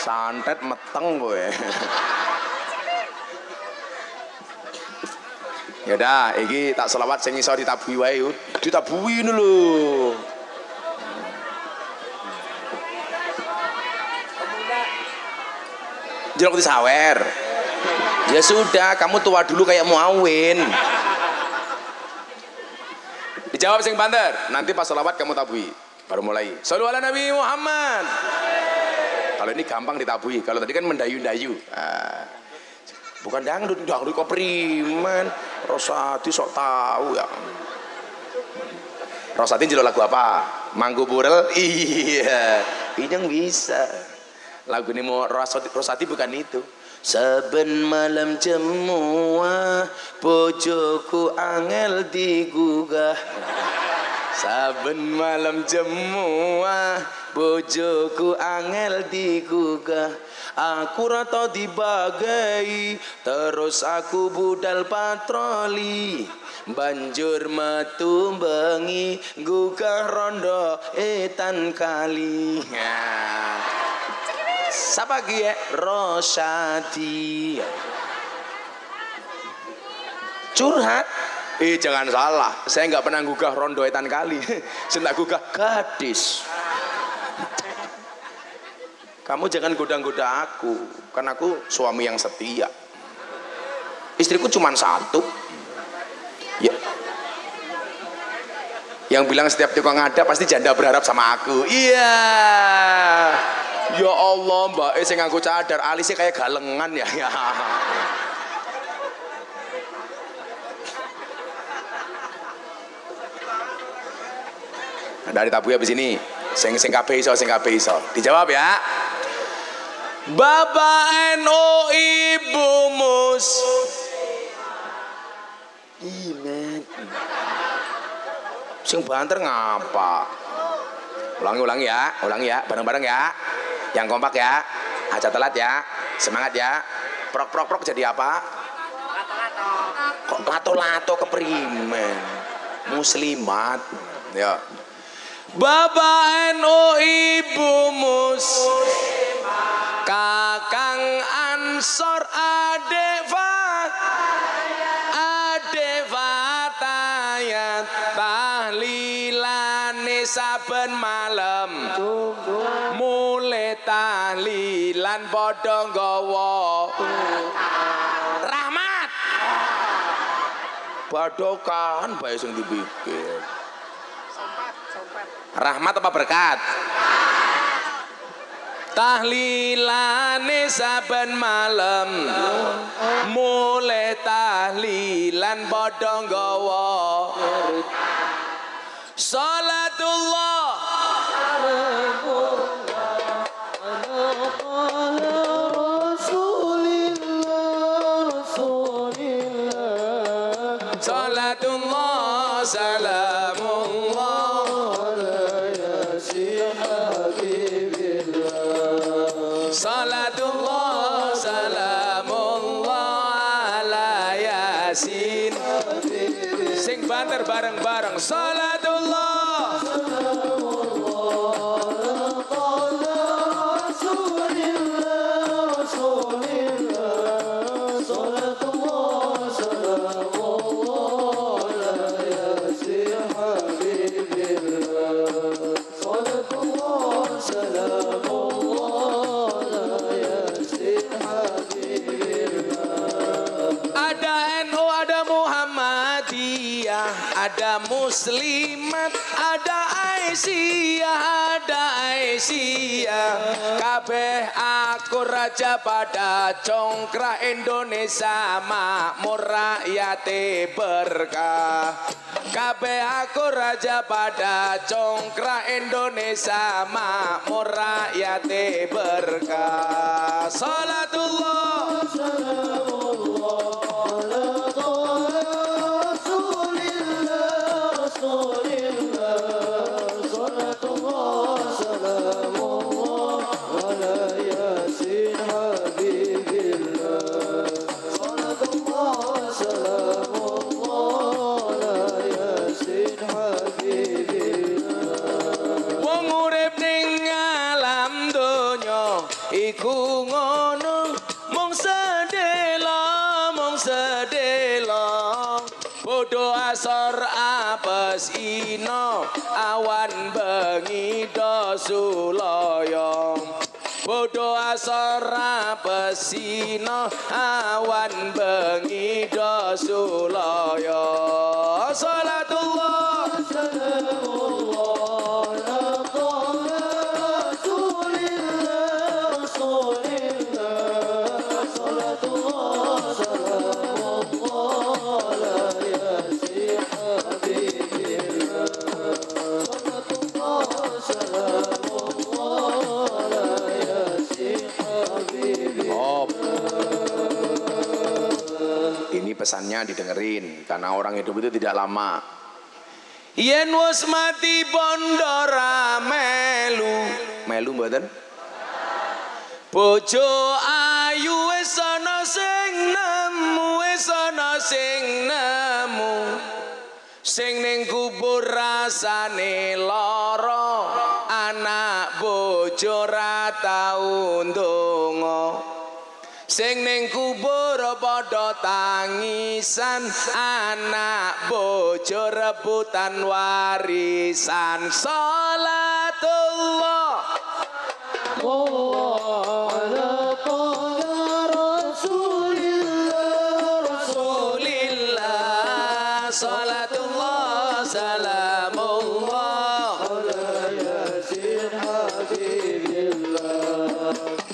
S3: Santet meteng gue. Ya udah, iki tak selawat sing iso ditabuhi wae, ditabuhi lho. Jeruk disawer. Ya sudah, kamu tua dulu kayak Muawin. Dijawab sing banter, nanti pas selawat kamu tabuhi. Baru mulai. Shallu ala Nabi Muhammad. Kalau ini gampang ditabuhi, kalau tadi kan mendayu-dayu. Bukan dangdut kok priman. Rosati sok tahu ya. Rosati jelok lagu apa? Manggu Burel? Iya. Ini yang bisa. Lagu ini mau Rosati bukan itu. Saben malam jemua bojoku angel digugah. Saben malam jemua bojoku angel digugah. Aku rata dibagai, terus aku budal patroli. Banjur metu bengi gugah rondo etan kali. Siapa gie? Rosadi. Curhat. Jangan salah, saya nggak pernah gugah rondo etan kali. Saya gugah gadis. Kamu jangan goda-goda aku, karena aku suami yang setia. Istriku cuma satu. Ya. Yang bilang setiap tukang ada pasti janda berharap sama aku. Iya. Ya Allah, Mbak, saya nganggo cadar, alisnya kayak galengan ya. Dari tabu habis ini, sing kabeh iso, dijawab ya. Bapak NU Ibu Mus. Iman. Sing banter ngapa? Ulangi ya, bareng-bareng ya. Yang kompak ya. Aja telat ya. Semangat ya. Prok jadi apa? Kok lato-lato keprimen? Muslimat. Ya. Bapak NU Ibu Mus. Kakang Ansor Adek Fatayat tahlilane saben malam. Mulai tahlilan padha nggawa rahmat. Badokan bae sing dipikir. Rahmat apa berkat? Tahlilane saben malam. Mulai tahlilan padha nggawa salatullah. Salatullah salamullah salatullah salamullah ala yasin. Sing banter bareng-bareng. Salatullah ada muslimat, ada Aisyah, kabeh aku raja pada congkrah Indonesia makmur rakyate berkah. Kabeh aku raja pada congkrah Indonesia makmur rakyate berkah. Salatullah iku ngono mung sedelo bodho asor apes ino awan bengi do sulaya bodho asor apes ino awan bengi do sulaya. Salatullah ini pesannya didengerin karena orang hidup itu tidak lama. Yen wis mati bondora melu mboten bojo ayu wis ana sing nemu sing ning kubur rasane lara anak bojo ra tau ndonga sing ning kubur padha tangisan anak bojo rebutan warisan. Salatullah Rasulillah salatullah salamullah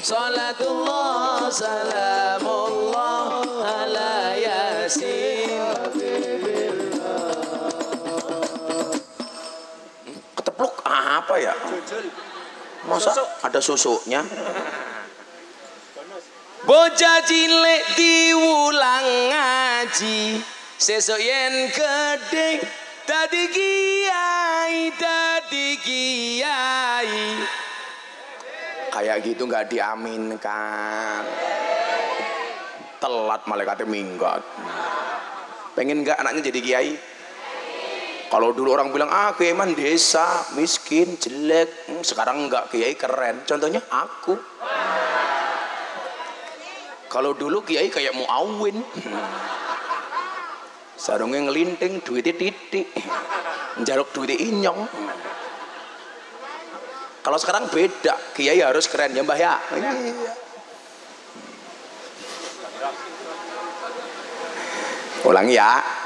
S3: salatullah salamullah ala yasin. Ketepluk apa ya? Masa ada susuknya? Bocah cilik diulang ngaji, sesuk yen gedhe dadi kiai. Kayak gitu nggak diaminkan. Telat malaikatnya minggat. Pengen nggak anaknya jadi kiai? Kalau dulu orang bilang kiai man desa miskin jelek, sekarang enggak, kiai keren. Contohnya aku. Kalau dulu kiai kayak Muawin, sarungnya ngelinting, duitnya titik, njaluk duitnya inyong. Kalau sekarang beda, kiai harus keren ya mbah ya. Ulangi ya.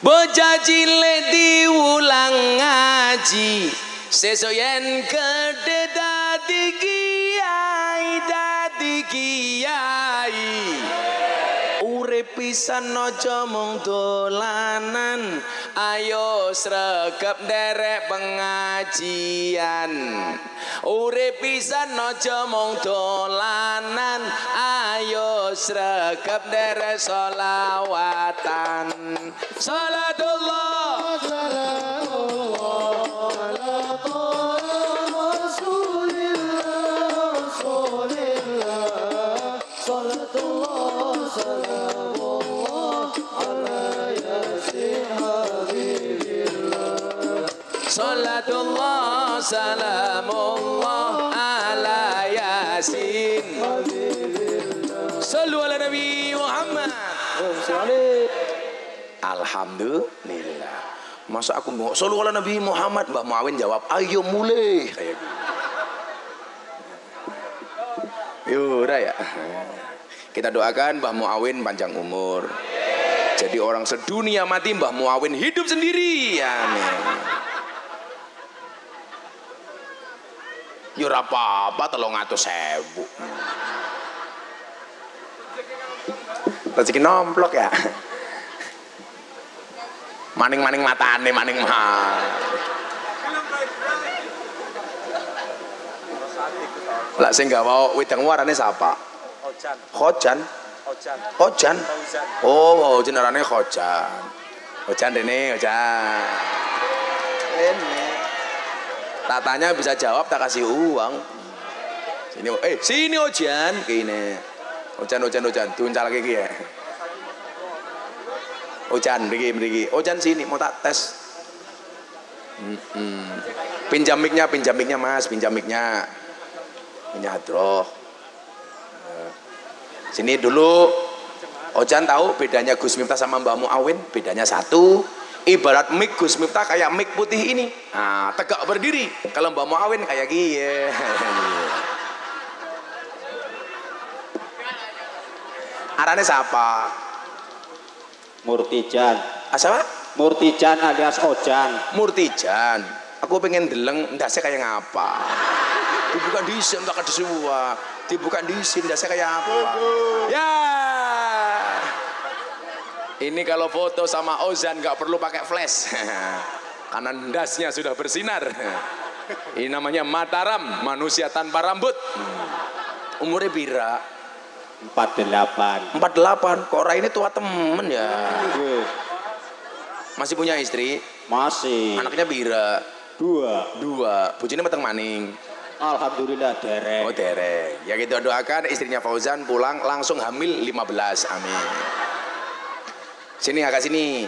S3: Bocah cilik diulang ngaji, sesuk yen gedhe dadi kiai. Urip pisan aja mung dolanan, ayo sregep nderek pengajian. Urip pisan aja mung dolanan, ayo sregep nderek sholawatan. Salatullah salatullah salamullah ala yasin. Sallu ala Nabi Muhammad. Alhamdulillah. Masa aku mau sallu ala Nabi Muhammad, Mbah Muawin jawab ayo mulai kayak gitu. Yura ya. Kita doakan Mbah Muawin panjang umur. Jadi orang sedunia mati, Mbah Muawin hidup sendiri. Amin. Ya ora apa-apa 300.000. Rezeki nomplok ya. Maning-maning matane maning mah. Lah sing gawa wedang warane sapa?
S2: Ojan.
S3: Khojan.
S2: Ojan.
S3: Khojan. Oh, jenarane Khojan. Khojan rene, Khojan. Rene. Tatanya bisa jawab tak kasih uang. Sini, sini Ojan, kene. Ojan, diuncal lagi ya. Ojan, mriki. Ojan sini, mau tak tes. Pinjam mic-nya Mas, pinjam mic-nya. Ini hadroh. Sini dulu. Ojan tahu bedanya Gus Miftah sama Mbah Muawin? Bedanya satu. Ibarat mic Gus Miftah kayak mic putih ini. Nah, tegak berdiri. Kalau Mbah Muawin kayak gini. Arane siapa?
S2: Murtijan.
S3: Siapa?
S2: Murtijan alias Ojan.
S3: Murtijan. Aku pengen deleng ndase kayak ngapa. Dibuka disin tak ada semua. Dibuka disin ndase kayak apa. Ya. Ini kalau foto sama Ozan nggak perlu pakai flash. Karena ndasnya sudah bersinar. Ini namanya Mataram, manusia tanpa rambut. Umurnya pira?
S2: 48.
S3: 48. Kok Ora ini tua temen ya. Masih punya istri?
S2: Masih.
S3: Anaknya pira?
S2: 2.
S3: Bojone meteng maning.
S2: Alhamdulillah derek.
S3: Oh derek. Ya kita doakan istrinya Fauzan pulang langsung hamil 15. Amin. Sini agak sini.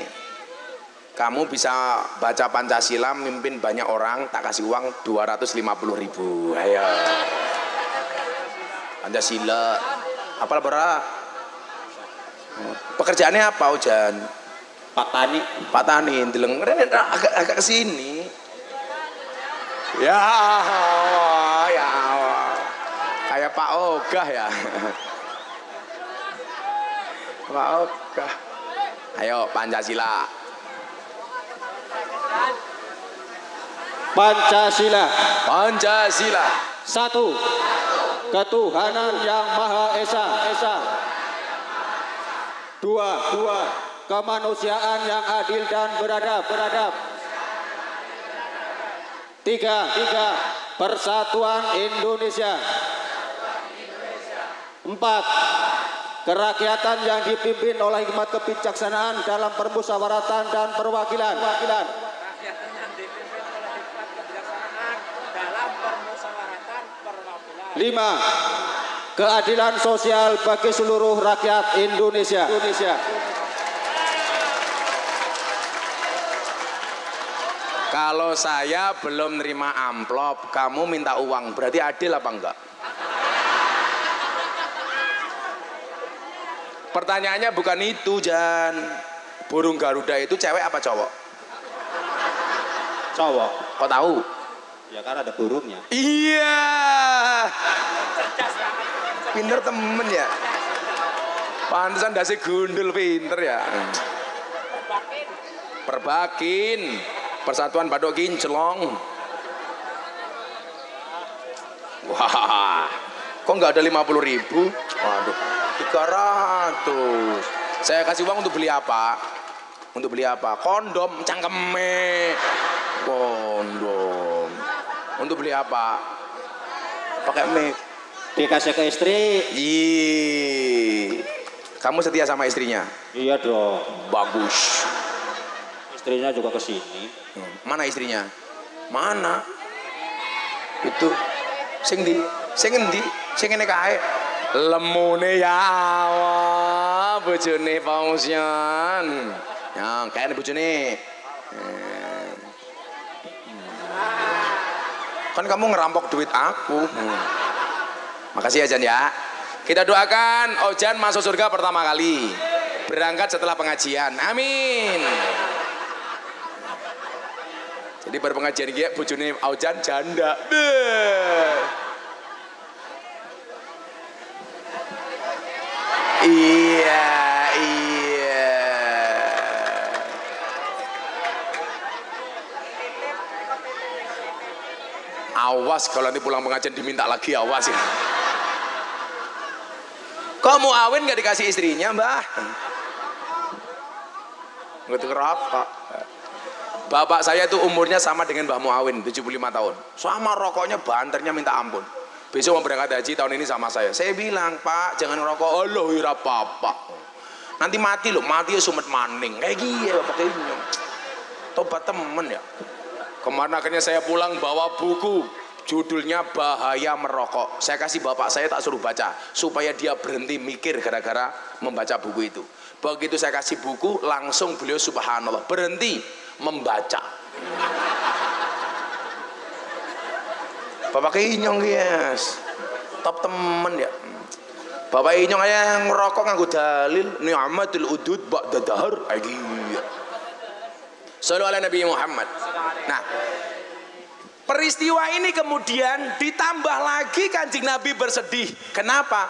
S3: Kamu bisa baca Pancasila, mimpin banyak orang, tak kasih uang 250.000. Ayo. Pancasila. Apal berapa? Pekerjaannya apa, Ojan?
S2: Pak Tani.
S3: Pak Tani, deleng agak ke sini. Ya Allah. Kayak Pak Ogah ya. Pak Ogah. Ayo Pancasila.
S2: Pancasila.
S3: Pancasila.
S2: 1. Ketuhanan yang Maha Esa. 2. Kemanusiaan yang adil dan beradab. 3. Persatuan Indonesia. 4. Kerakyatan yang dipimpin oleh hikmat kebijaksanaan dalam permusyawaratan dan perwakilan. 5. Keadilan sosial bagi seluruh rakyat Indonesia.
S3: Kalau saya belum nerima amplop, kamu minta uang, berarti adil apa enggak? Pertanyaannya bukan itu, Jan. Burung Garuda itu cewek apa cowok?
S2: Cowok.
S3: Kok tahu?
S2: Ya kan ada burungnya.
S3: Iya. Pinter temen ya. Pantesan dasi gundul pinter ya. Perbakin. Persatuan Badok Kinclong. Wah. Kok nggak ada 50.000? Waduh. 300. Saya kasih uang untuk beli apa? Untuk beli apa? Kondom, cangkeme. Kondom. Untuk beli apa? Pakai mic.
S2: Dikasih ke istri.
S3: Ih. Kamu setia sama istrinya?
S2: Iya dong.
S3: Bagus.
S2: Istrinya juga ke sini.
S3: Mana istrinya? Mana? Itu. Sing ndi? Sing endi? Sing ngene kae. Lemune ya Allah, bojone Fauzan. Ya, kayane bojone. Kan kamu ngerampok duit aku. Makasih ya Jan ya. Kita doakan Ojan masuk surga pertama kali. Berangkat setelah pengajian. Amin. Jadi berpengajian iki bojone Ojan janda. Iya. Awas kalau nanti pulang pengajian diminta lagi, awas ya. Kok Muawin nggak dikasih istrinya, Mbah? Nggak rokok. Bapak saya itu umurnya sama dengan Mbah Muawin, 75 tahun. Sama rokoknya banternya minta ampun. Besok mau berangkat haji tahun ini sama saya. Saya bilang, Pak, jangan ngerokok. Allah, ira apa-apa. Nanti mati loh, mati ya sumet maning. Kayak gini Bapak kayaknya. Tobat temen ya. Kemarin akhirnya saya pulang bawa buku. Judulnya Bahaya Merokok. Saya kasih bapak saya, tak suruh baca. Supaya dia berhenti mikir gara-gara membaca buku itu. Begitu saya kasih buku, langsung beliau subhanallah berhenti membaca. Bapak Inyong yes, top temen ya. Bapak Inyong aja ngerokok nganggo dalil ni'matul udud ba'da dahar lagi. Sallu ala Nabi Muhammad. Nah, peristiwa ini kemudian ditambah lagi Kanjeng Nabi bersedih. Kenapa?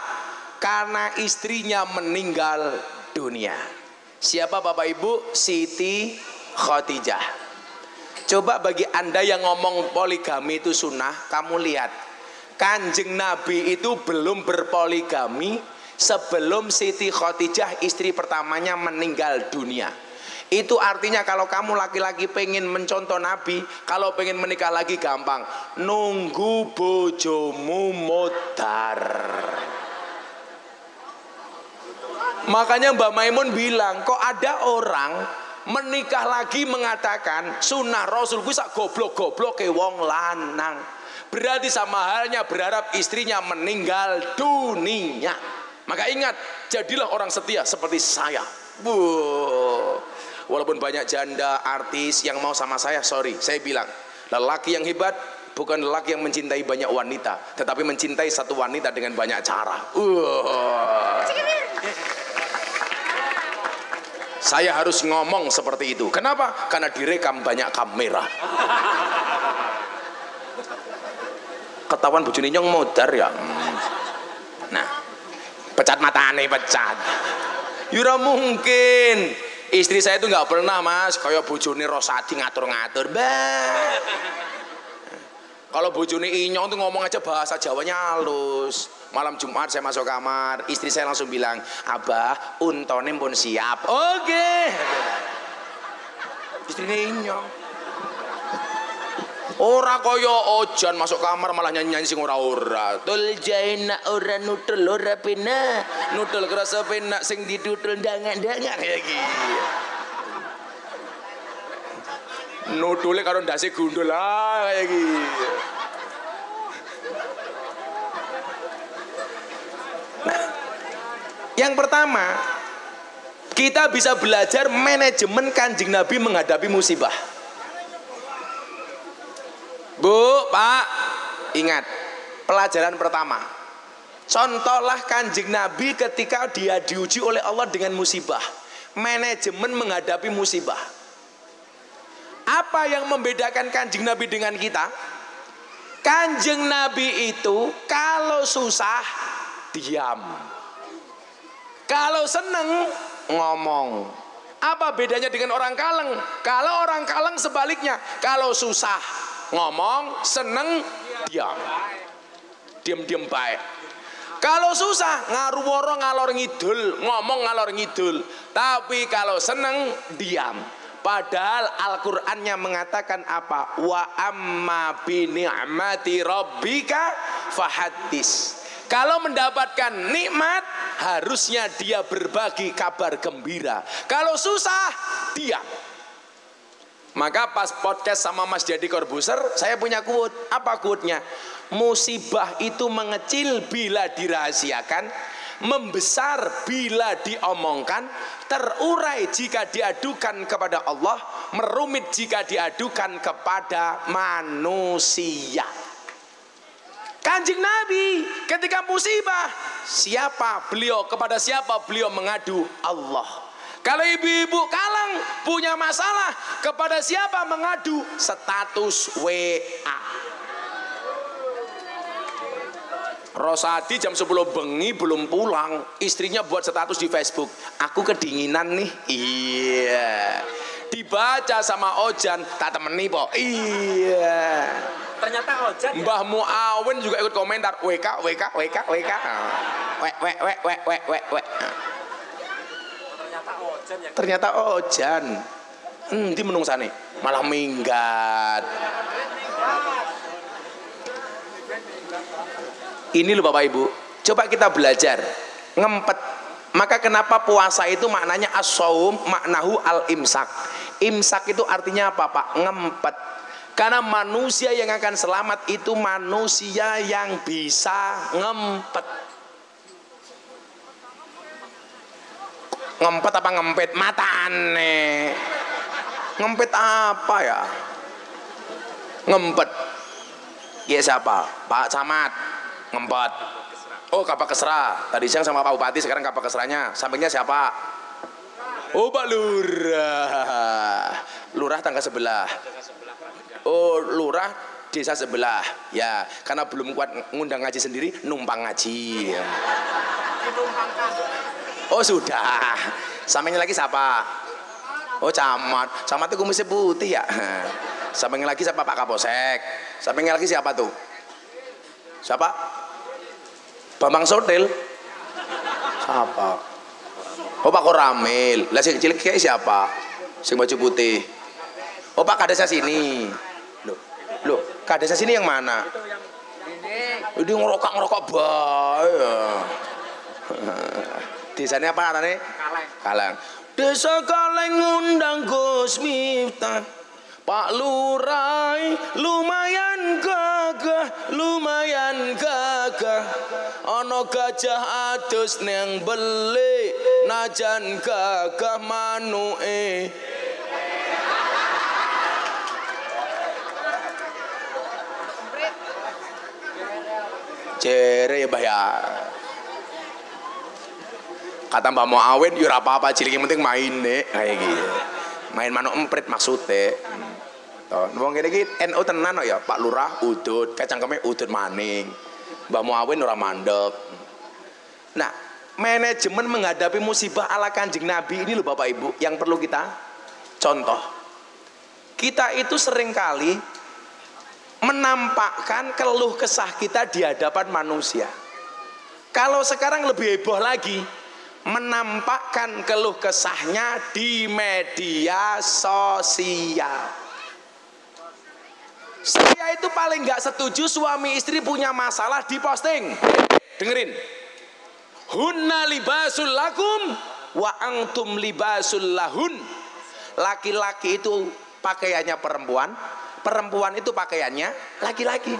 S3: Karena istrinya meninggal dunia. Siapa Bapak Ibu? Siti Khadijah. Coba bagi Anda yang ngomong poligami itu sunnah, kamu lihat Kanjeng Nabi itu belum berpoligami sebelum Siti Khadijah istri pertamanya meninggal dunia. Itu artinya kalau kamu laki-laki pengen mencontoh Nabi, kalau pengen menikah lagi gampang, nunggu bojomu modar. Makanya Mbak Maimun bilang, kok ada orang menikah lagi mengatakan sunnah Rasul ku sak goblok-goblok ke wong lanang. Berarti sama halnya berharap istrinya meninggal dunia. Maka ingat, jadilah orang setia seperti saya. Walaupun banyak janda artis yang mau sama saya, sorry, saya bilang lelaki yang hebat bukan lelaki yang mencintai banyak wanita, tetapi mencintai satu wanita dengan banyak cara. Saya harus ngomong seperti itu. Kenapa? Karena direkam banyak kamera. Ketahuan bojone nyong modar ya. Nah, pecat matane, pecat. Yura mungkin. Istri saya itu nggak pernah Mas kayak bojone Rosadi ngatur-ngatur. Kalau bojone Inyong tuh ngomong aja bahasa Jawanya halus. Malam Jumat saya masuk kamar, istri saya langsung bilang, Abah, untone pun siap. Oke. Istrinya Inyong. Ora koyo ojan masuk kamar malah nyanyi-nyanyi sing ora-ora. Tul jaina ora nutul ora pena. Nutul kerasa pena sing ditutul ndangan-ndangan kayak gini. Nutule karo ndase gundul lah kayak gini. Yang pertama, kita bisa belajar manajemen Kanjeng Nabi menghadapi musibah. Bu, Pak, ingat pelajaran pertama. Contohlah Kanjeng Nabi ketika dia diuji oleh Allah dengan musibah. Manajemen menghadapi musibah. Apa yang membedakan Kanjeng Nabi dengan kita? Kanjeng Nabi itu kalau susah diam. Kalau seneng ngomong. Apa bedanya dengan orang kaleng? Kalau orang kaleng sebaliknya, kalau susah ngomong, seneng diam. Diam-diam baik. Kalau susah ngaruworo ngalor ngidul, ngomong ngalor ngidul. Tapi kalau seneng diam. Padahal Al-Qur'annya mengatakan apa? Wa amma bi ni'mati rabbika fahaddis. Kalau mendapatkan nikmat, harusnya dia berbagi kabar gembira. Kalau susah, diam. Maka pas podcast sama Mas Jadi Corbuzier, saya punya quote. Apa quote-nya? Musibah itu mengecil bila dirahasiakan, membesar bila diomongkan, terurai jika diadukan kepada Allah, merumit jika diadukan kepada manusia. Kanjeng Nabi ketika musibah, siapa beliau, kepada siapa beliau mengadu? Allah. Kalau ibu-ibu kalang punya masalah, kepada siapa mengadu? Status WA. Rosadi jam 10 bengi belum pulang, istrinya buat status di Facebook, aku kedinginan nih. Iya. Dibaca sama Ojan, tak temeni po. Iya.
S4: Ternyata Ojan ya?
S3: Mbah Muawin juga ikut komentar WK.
S4: Ternyata Ojan ya.
S3: Ternyata Ojan. Di menungsane malah minggat. Ini loh Bapak Ibu, coba kita belajar ngempet. Maka kenapa puasa itu maknanya as-shaum, maknahu al-imsak. Imsak itu artinya apa Pak? Ngempet. Karena manusia yang akan selamat itu manusia yang bisa ngempet. Ngempet apa ngempet? Mata aneh. Ngempet apa ya? Ngempet. Ya siapa? Pak Camat. Ngempet. Oh Kapak Kesra. Tadi siang sama Pak Bupati, sekarang Kapak Kesranya. Sampingnya siapa? Oh Pak Lurah. Lurah tangga sebelah. Oh Lurah desa sebelah. Ya, karena belum kuat ngundang ngaji sendiri, numpang ngaji. Oh sudah. Sampingnya lagi siapa? Oh Camat. Camat itu kumisnya putih ya. Sampingnya lagi siapa? Pak Kapolsek. Sampingnya lagi siapa tuh? Siapa? Bambang Sotil. Siapa? Oh Pak Koramil. Lah sing cilik kayak siapa? Sing baju putih. Oh Pak Kadesnya sini. Loh, Kadesnya sini yang mana?
S4: Itu yang ini.
S3: Ini ngerokok bae. Desanya apa namanya?
S4: Kaleng.
S3: Kaleng. Desa Kaleng ngundang Gus Miftah. Pak Lurah lumayan gagah. Ana gajah adus neng beli najan gagah manuke. Jere ya Mbah ya. Kata Mbah Muawin ya ora apa-apa, cilik penting main nek kayak gitu. Main manuk emprit maksudnya. Toh, wong kene iki NU tenan kok ya, Pak Lurah udut, kecangkeme udut maning. Mbah Muawin ora mandek. Nah, manajemen menghadapi musibah ala Kanjeng Nabi ini loh Bapak Ibu yang perlu kita contoh. Kita itu seringkali menampakkan keluh kesah kita di hadapan manusia. Kalau sekarang lebih heboh lagi, menampakkan keluh kesahnya di media sosial. Saya itu paling nggak setuju suami istri punya masalah di posting. Dengerin. Hunna libasul lakum wa antum libasul lahun. Laki-laki itu pakaiannya perempuan, perempuan itu pakaiannya laki-laki.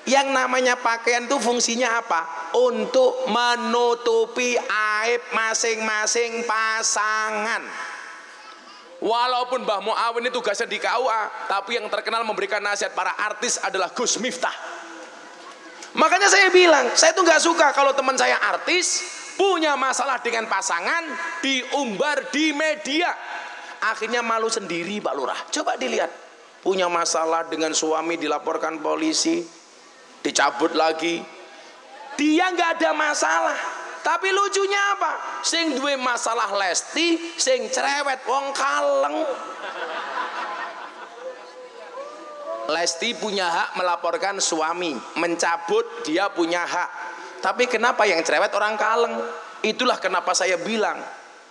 S3: Yang namanya pakaian itu fungsinya apa? Untuk menutupi aib masing-masing pasangan. Walaupun Mbah Muawin itu tugasnya di KUA, tapi yang terkenal memberikan nasihat para artis adalah Gus Miftah. Makanya saya bilang, saya tuh nggak suka kalau teman saya artis punya masalah dengan pasangan diumbar di media. Akhirnya malu sendiri Pak Lurah. Coba dilihat, punya masalah dengan suami dilaporkan polisi, dicabut lagi. Dia nggak ada masalah. Tapi lucunya apa? Sing duwe masalah Lesti, sing cerewet wong kaleng. Lesti punya hak melaporkan suami, mencabut dia punya hak. Tapi kenapa yang cerewet orang kaleng? Itulah kenapa saya bilang,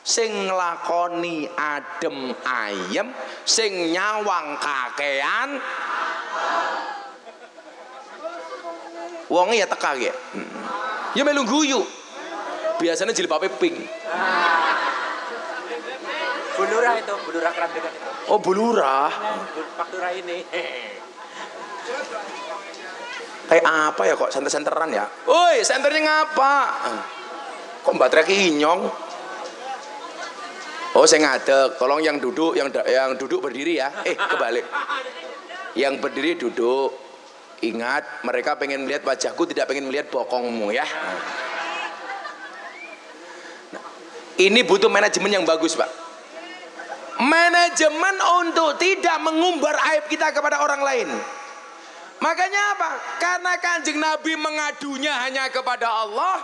S3: sing nglakoni adem ayem, sing nyawang kakean. Wong ya teka ya. Ya melu guyu. Biasanya jilbabnya pink.
S4: Bulurah itu, bulurah kerap dekat itu.
S3: Oh bulurah.
S4: Faktura ini.
S3: Kayak apa ya kok senter-senteran ya? Woi senternya ngapa? Kok mbak Treki inyong? Oh saya ngadek. Tolong yang duduk, yang duduk berdiri ya. Kebalik. Yang berdiri duduk. Ingat mereka pengen melihat wajahku, tidak pengen melihat bokongmu ya. Ini butuh manajemen yang bagus Pak. Manajemen untuk tidak mengumbar aib kita kepada orang lain. Makanya apa? Karena Kanjeng Nabi mengadunya hanya kepada Allah,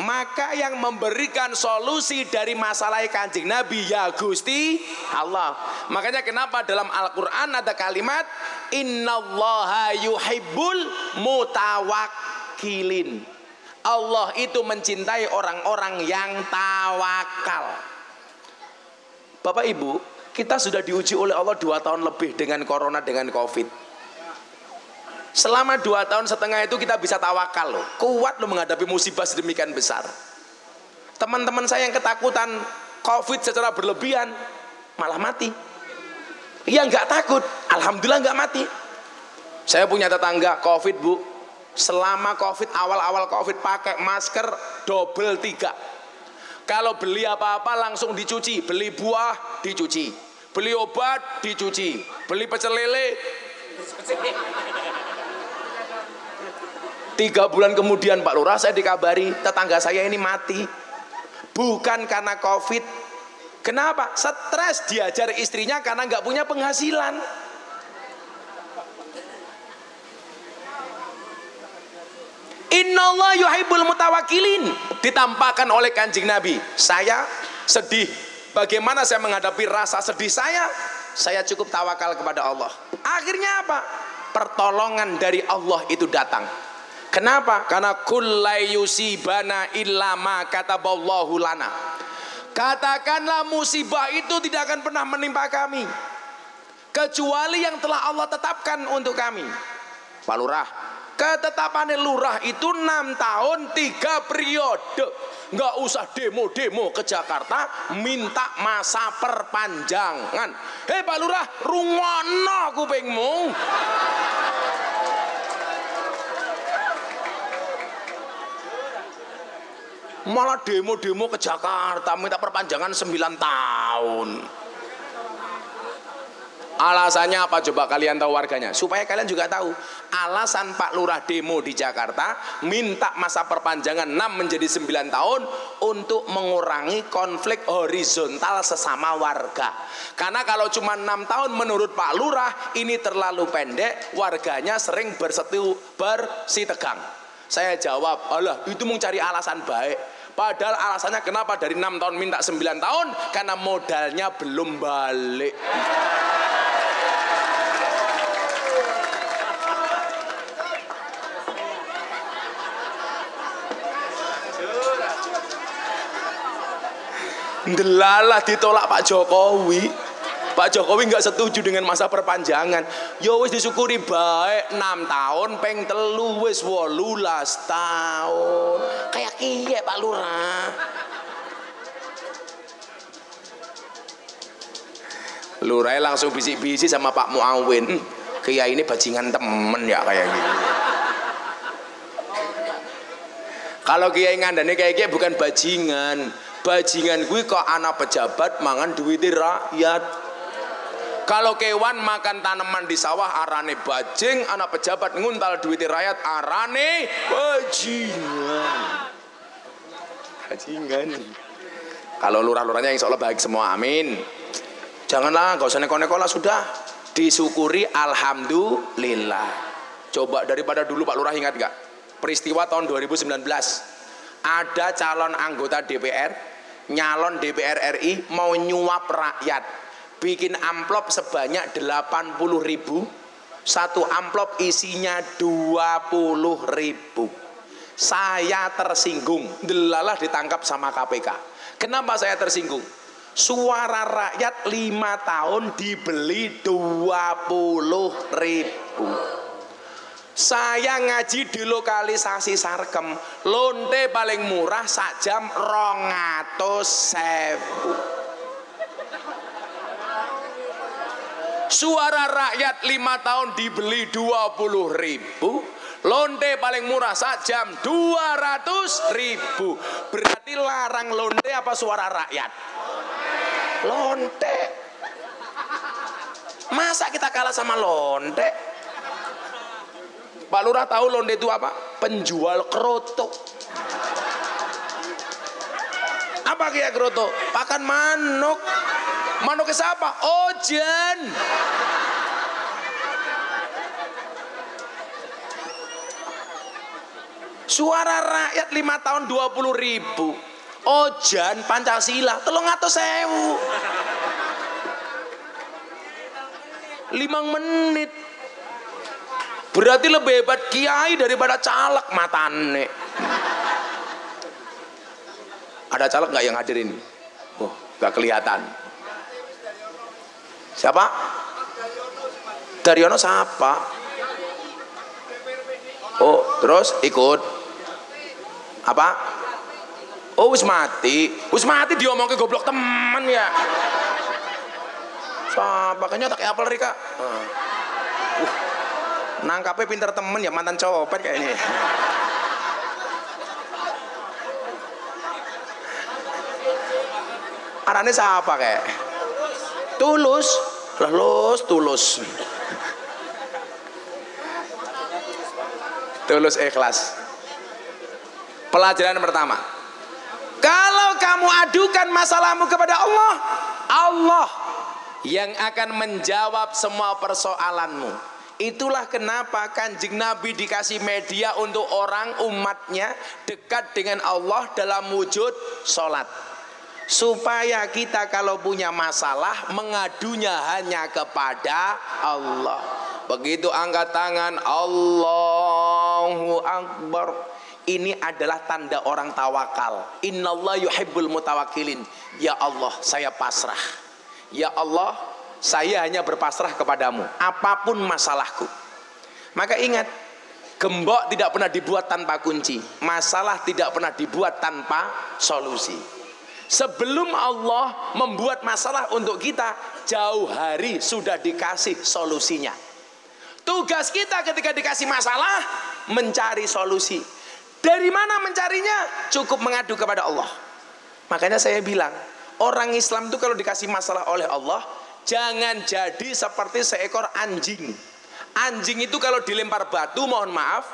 S3: maka yang memberikan solusi dari masalah Kanjeng Nabi ya Gusti Allah. Makanya kenapa dalam Al-Quran ada kalimat innallaha yuhibbul mutawakkilin. Allah itu mencintai orang-orang yang tawakal. Bapak Ibu, kita sudah diuji oleh Allah 2 tahun lebih dengan corona, dengan covid. Selama 2 tahun setengah itu kita bisa tawakal loh, kuat loh menghadapi musibah sedemikian besar. Teman-teman saya yang ketakutan covid secara berlebihan malah mati. Iya nggak takut, alhamdulillah nggak mati. Saya punya tetangga covid bu, selama covid, awal-awal covid pakai masker double 3. Kalau beli apa-apa langsung dicuci, beli buah dicuci, beli obat dicuci, beli pecel lele. 3 bulan kemudian Pak Lurah saya dikabari tetangga saya ini mati. Bukan karena covid. Kenapa? Stres, diajar istrinya karena nggak punya penghasilan. Innallaha yuhibbul mutawakkilin, ditampakkan oleh Kanjeng Nabi. Saya sedih, bagaimana saya menghadapi rasa sedih saya cukup tawakal kepada Allah. Akhirnya apa? Pertolongan dari Allah itu datang. Kenapa? Karena kullai yusibana illa ma kataballahu lana. Katakanlah musibah itu tidak akan pernah menimpa kami kecuali yang telah Allah tetapkan untuk kami. Pak Lurah, ketetapan lurah itu 6 tahun 3 periode. Nggak usah demo-demo ke Jakarta minta masa perpanjangan. Hei Pak Lurah, rungono kupingmu. Malah demo-demo ke Jakarta minta perpanjangan 9 tahun. Alasannya apa coba kalian tahu warganya? Supaya kalian juga tahu alasan Pak Lurah demo di Jakarta minta masa perpanjangan 6 menjadi 9 tahun untuk mengurangi konflik horizontal sesama warga. Karena kalau cuma 6 tahun menurut Pak Lurah ini terlalu pendek, warganya sering bersih tegang. Saya jawab, alah itu mencari alasan baik. Padahal alasannya kenapa dari 6 tahun minta 9 tahun? Karena modalnya belum balik. Delalah ditolak Pak Jokowi. Pak Jokowi nggak setuju dengan masa perpanjangan. Ya wis disyukuri baik 6 tahun peng telu wis 18 tahun. Kayak kiye Pak Lurah. Lurah langsung bisik-bisik sama Pak Muawin. Kiai ini bajingan temen ya kayak gitu. Kalau kiai ngandane kayak kiai bukan bajingan. Bajingan gue kok anak pejabat mangan duit rakyat. Kalau kewan makan tanaman di sawah arane bajing, anak pejabat nguntal duit rakyat arane bajingan. Bajingan. Kalau lurah-lurahnya insya Allah baik semua, amin. Janganlah, gak usah neko-neko lah, sudah disyukuri alhamdulillah. Coba daripada dulu Pak Lurah ingat gak? Peristiwa tahun 2019 ada calon anggota DPR, nyalon DPR RI mau nyuap rakyat, bikin amplop sebanyak 80.000, satu amplop isinya 20.000. Saya tersinggung, delalah ditangkap sama KPK. Kenapa saya tersinggung? Suara rakyat 5 tahun dibeli 20.000. Saya ngaji di lokalisasi Sarkem, lonte paling murah sak jam 200.000. Suara rakyat 5 tahun dibeli 20.000, lonte paling murah sak jam 200.000. Berarti larang lonte apa suara rakyat? Lonte. Masa kita kalah sama lonte? Pak Lurah tahu lonte itu apa? Penjual kroto. Apa kayak kroto? Pakan manuk. Manuknya siapa? Ojen. Suara rakyat 5 tahun 20.000. Ojan Pancasila 300.000. 5 menit. Berarti lebih hebat kiai daripada caleg matane. Ada caleg nggak yang hadir ini? Oh, nggak kelihatan. Siapa? Daryono siapa? Oh, terus ikut apa? Oh, wis mati diomongke goblok teman ya. Siapa? Kayaknya tak apel Rika. Nangkapnya pinter temen ya, mantan copet kayaknya. Arane siapa kayak? Tulus. Tulus. Tulus ikhlas. Pelajaran pertama. Kalau kamu adukan masalahmu kepada Allah, Allah yang akan menjawab semua persoalanmu. Itulah kenapa Kanjeng Nabi dikasih media untuk orang umatnya dekat dengan Allah dalam wujud sholat. Supaya kita kalau punya masalah mengadunya hanya kepada Allah. Begitu angkat tangan Allahu Akbar, ini adalah tanda orang tawakal. Innallaha yuhibbul mutawakkilin. Ya Allah, saya pasrah. Ya Allah, saya hanya berpasrah kepadamu apapun masalahku. Maka ingat, gembok tidak pernah dibuat tanpa kunci, masalah tidak pernah dibuat tanpa solusi. Sebelum Allah membuat masalah untuk kita, jauh hari sudah dikasih solusinya. Tugas kita ketika dikasih masalah, mencari solusi. Dari mana mencarinya? Cukup mengadu kepada Allah. Makanya saya bilang, orang Islam itu kalau dikasih masalah oleh Allah, jangan jadi seperti seekor anjing. Anjing itu kalau dilempar batu, mohon maaf,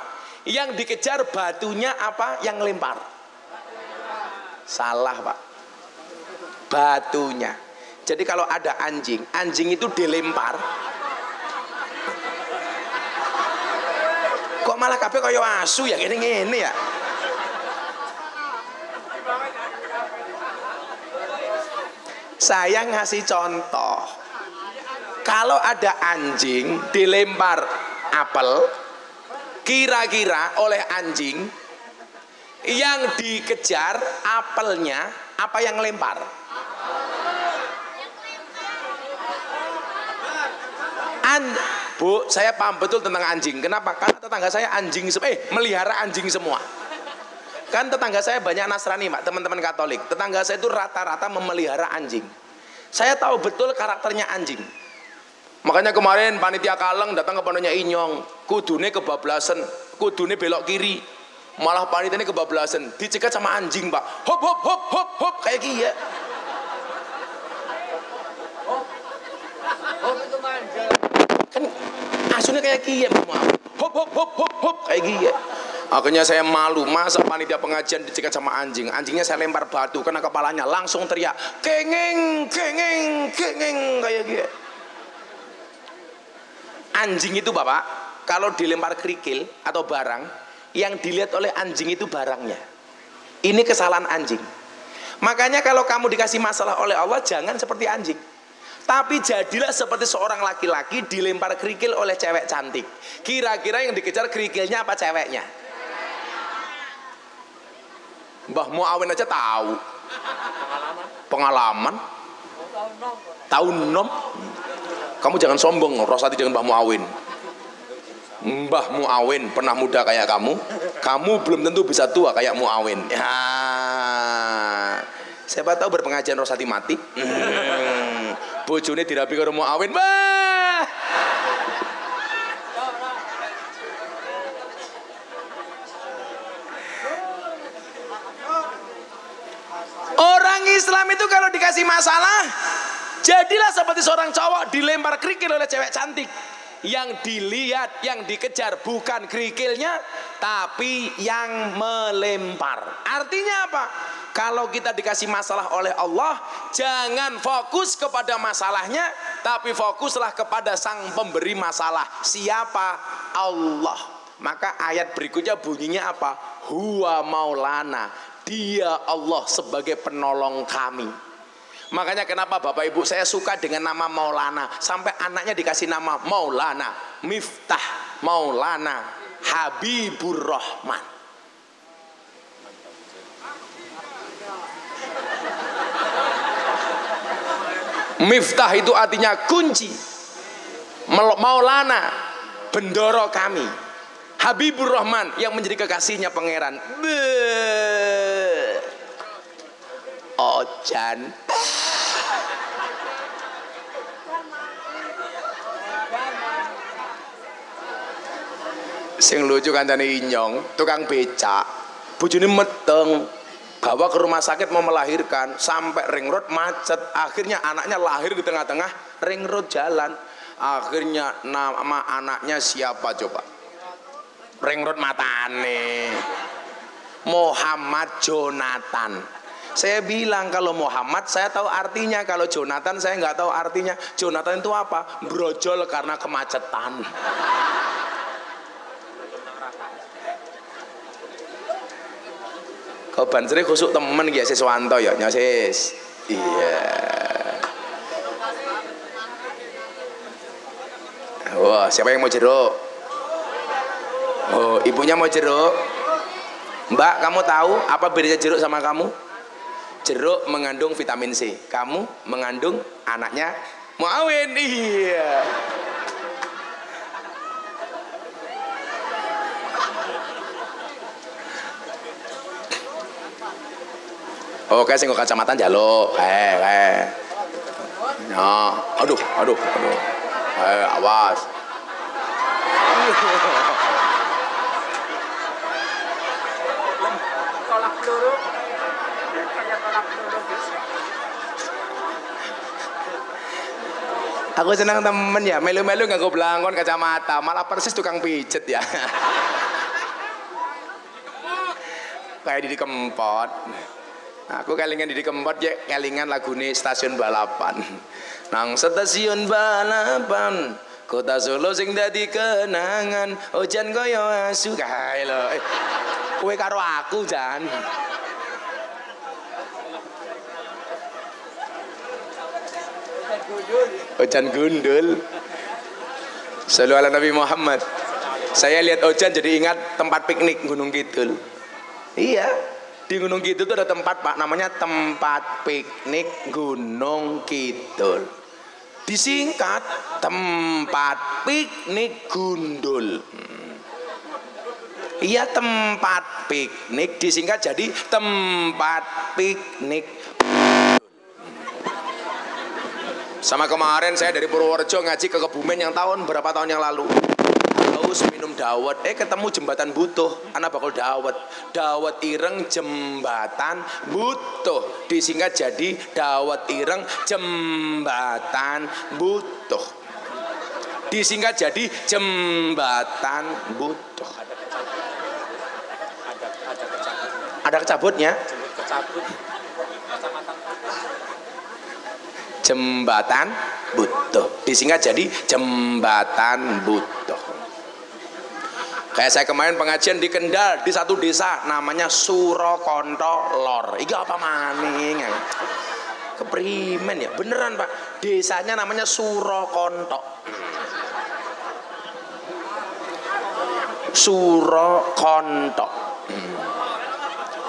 S3: yang dikejar batunya apa? Yang lempar. Salah, Pak. Batunya. Jadi kalau ada anjing itu dilempar. Kok malah kabeh kaya asu ya, ngene ya. Saya ngasih contoh. Kalau ada anjing dilempar apel, kira-kira oleh anjing yang dikejar apelnya apa yang lempar? Bu, saya paham betul tentang anjing. Kenapa? Karena tetangga saya melihara anjing semua. Kan tetangga saya banyak Nasrani, Pak, teman-teman Katolik. Tetangga saya itu rata-rata memelihara anjing. Saya tahu betul karakternya anjing. Makanya kemarin panitia Kaleng datang ke pondoknya Inyong, kudune kebablasan, kudune belok kiri. Malah panitia ini kebablasan, dicegat sama anjing, Pak. Hop hop hop hop hop kayak gini ya. Kan asunya kayak gini, hop hop hop hop hop kayak gini. Akhirnya saya malu, masa panitia pengajian dicegat sama anjing. Anjingnya saya lempar batu kena kepalanya, langsung teriak kengeng kengeng kengeng kayak gini. Anjing itu, Bapak, kalau dilempar kerikil atau barang, yang dilihat oleh anjing itu barangnya. Ini kesalahan anjing. Makanya kalau kamu dikasih masalah oleh Allah, jangan seperti anjing, tapi jadilah seperti seorang laki-laki dilempar kerikil oleh cewek cantik. Kira-kira yang dikejar kerikilnya apa ceweknya? Mbah Muawin aja tahu. Pengalaman. Tahu nom. Kamu jangan sombong, Rosati, dengan Mbah Muawin. Mbah Muawin pernah muda kayak kamu belum tentu bisa tua kayak Muawin. Ya. Siapa tahu berpengajian Rosati mati. Bojone dirabi karo Muawin. Bah. Orang Islam itu kalau dikasih masalah, jadilah seperti seorang cowok dilempar kerikil oleh cewek cantik. Yang dilihat, yang dikejar bukan kerikilnya, tapi yang melempar. Artinya apa? Kalau kita dikasih masalah oleh Allah, jangan fokus kepada masalahnya, tapi fokuslah kepada sang pemberi masalah. Siapa? Allah. Maka ayat berikutnya bunyinya apa? huwa maulana, dia Allah sebagai penolong kami. Makanya kenapa Bapak Ibu saya suka dengan nama Maulana, sampai anaknya dikasih nama Maulana, Miftah Maulana Habibur Rahman. Miftah itu artinya kunci, Maulana bendoro kami, Habibur Rahman yang menjadi kekasihnya pangeran. Ojan. Sing lucu kancane Inyong, tukang becak, bojone meteng, bawa ke rumah sakit mau melahirkan, sampai ring road macet, akhirnya anaknya lahir di tengah-tengah ring road jalan. Akhirnya nama anaknya siapa coba? Ring road matane Muhammad Jonathan. Saya bilang kalau Muhammad saya tahu artinya, kalau Jonathan saya nggak tahu artinya. Jonathan itu apa? Brojol karena kemacetan. Kau banseri khusuk temen ya Siswanto ya nyasis. Iya. Wah, siapa yang mau jeruk? Oh, ibunya mau jeruk. Mbak, kamu tahu apa bedanya jeruk sama kamu? Jeruk mengandung vitamin C, kamu mengandung anaknya Muawin. Iya. Oke, sing kacamata njaluk. Nah, aduh. Awas.
S4: Tolak peluru. Kayak tolak peluru bisa.
S3: Aku senang temen ya, melu-melu nganggo blangkon kacamata, malah persis tukang pijet ya. Kayak Didi Kempot. Aku kelingan Didi Kempot ya, kelingan lagune Stasiun Balapan. Nang stasiun balapan, kota Solo sing dadi kenangan, ojan kaya asu kae lho. Kowe karo aku Jan. Ojan gundul. Shallu ala Nabi Muhammad. Saya lihat Ojan jadi ingat tempat piknik Gunung Kidul. Iya, di Gunung Kidul itu ada tempat Pak, namanya tempat piknik Gunung Kidul. Disingkat tempat piknik Gundul. Iya, tempat piknik disingkat jadi tempat piknik. Sama kemarin saya dari Purworejo ngaji ke Kebumen yang berapa tahun yang lalu. Haus minum dawet, ketemu jembatan Butuh, anak bakal dawet ireng jembatan Butuh, disingkat jadi dawet ireng jembatan Butuh, disingkat jadi jembatan Butuh. Ada kecabutnya. Jembatan Butuh, disingkat jadi jembatan Butuh. Kayak saya kemarin pengajian di Kendal, di satu desa namanya Surokonto Lor. Iki apa maning? Keprimen ya, beneran Pak. Desanya namanya Surokonto. Surokonto.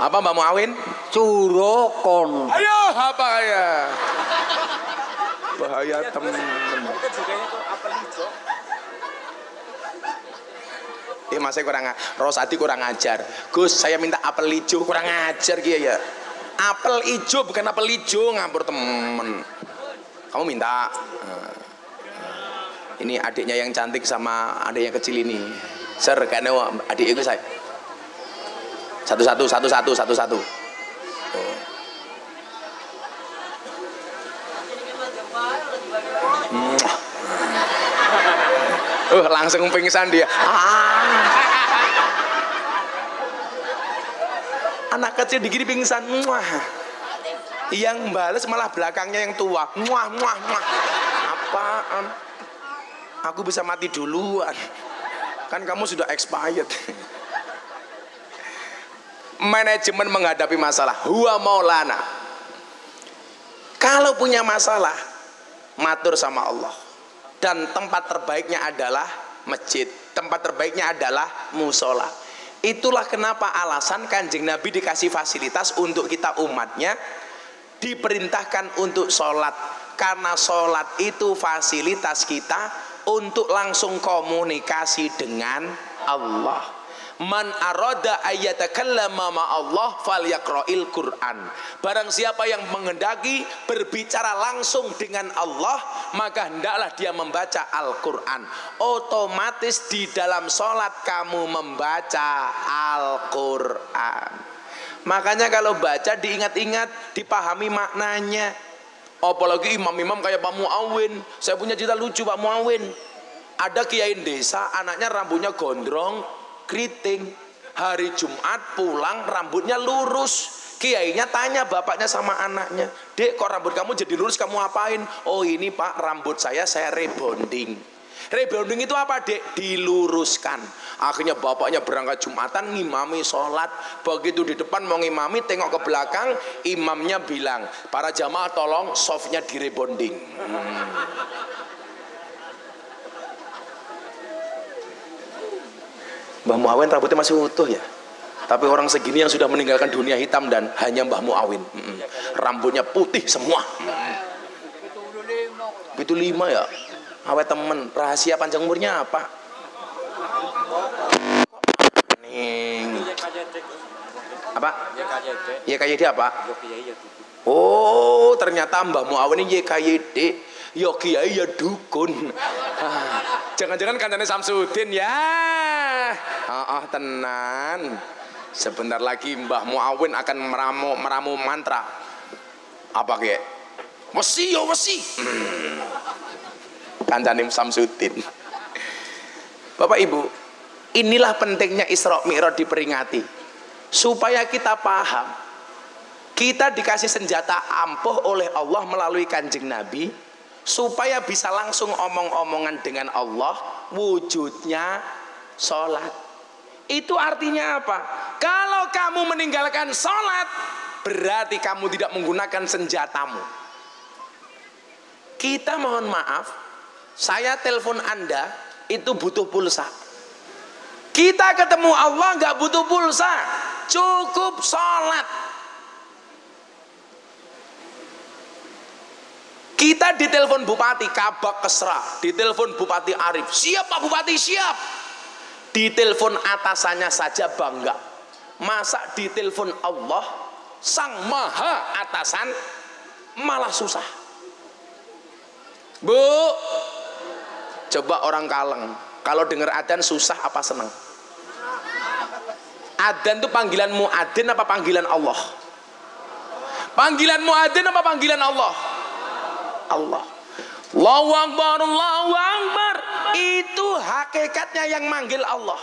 S3: Apa Mbak Muawin?
S2: Surokonto.
S3: Ayo apa ya? Bahaya temen.
S4: Itu juga itu apel hijau.
S3: Mas saya Rosadi kurang ajar. Gus, saya minta apel hijau, kurang ajar kia ya. Apel hijau bukan apel hijau, ngapur temen. Kamu minta. Ini adiknya yang cantik sama adik yang kecil ini. Ser, kayaknya adik itu saya. Satu-satu. Langsung pingsan dia. Anak kecil digini pingsan. Yang bales malah belakangnya yang tua. Apaan? Aku bisa mati duluan. Kan kamu sudah expired. manajemen menghadapi masalah. Huwa maulana. Kalau punya masalah, matur sama Allah. Dan tempat terbaiknya adalah masjid. Tempat terbaiknya adalah musola. Itulah kenapa alasan Kanjeng Nabi dikasih fasilitas untuk kita umatnya diperintahkan untuk sholat. Karena sholat itu fasilitas kita untuk langsung komunikasi dengan Allah. Man arada ayyatakallama ma'allah falyaqra'il Qur'an. Barang siapa yang menghendaki berbicara langsung dengan Allah, maka hendaklah dia membaca Al-Qur'an. Otomatis di dalam sholat kamu membaca Al-Qur'an. Makanya kalau baca diingat-ingat, dipahami maknanya. Apalagi imam-imam kayak Pak Muawin. Saya punya cerita lucu Pak Muawin. Ada kiai desa, anaknya rambutnya gondrong, keriting. Hari Jumat pulang rambutnya lurus. Kiainya tanya bapaknya sama anaknya, "Dek, kok rambut kamu jadi lurus, kamu apain?" "Oh ini Pak, rambut saya rebonding." Rebonding itu apa Dek? Diluruskan. Akhirnya bapaknya berangkat Jumatan ngimami sholat. Begitu di depan mau ngimami, tengok ke belakang, imamnya bilang, "Para jamaah tolong softnya direbonding." Mbah Muawin rambutnya masih utuh ya. Tapi orang segini yang sudah meninggalkan dunia hitam dan hanya Mbah Muawin. Rambutnya putih semua. Itu 5 ya. Awet temen. Rahasia panjang umurnya apa? Apa? YKYD apa? Oh, ternyata Mbah Muawin ini YKYD. Ya kiai ya dukun. Jangan-jangan kancane Samsudin ya. Tenan. Sebentar lagi Mbah Muawin akan meramu mantra. Apa kek? Wesi ya wesi. Kancane Samsudin. Bapak Ibu, inilah pentingnya Isra Mi'raj diperingati. Supaya kita paham, kita dikasih senjata ampuh oleh Allah melalui Kanjeng Nabi, supaya bisa langsung omong-omongan dengan Allah, wujudnya sholat. Itu artinya apa? Kalau kamu meninggalkan sholat, berarti kamu tidak menggunakan senjatamu. Kita mohon maaf, saya telepon Anda itu butuh pulsa. Kita ketemu Allah nggak butuh pulsa, cukup sholat. Kita ditelepon Bupati Kabak Kesra, ditelepon Bupati Arif, "Siap Pak Bupati, siap." Ditelepon atasannya saja bangga. Masa ditelepon Allah, Sang Maha Atasan, malah susah. Bu, coba orang Kaleng, kalau dengar adzan susah apa senang? Adzan itu panggilan muadzin apa panggilan Allah? Panggilan muadzin apa panggilan Allah? Allah. Allahu Akbar, Allahu Akbar. Itu hakikatnya yang manggil Allah.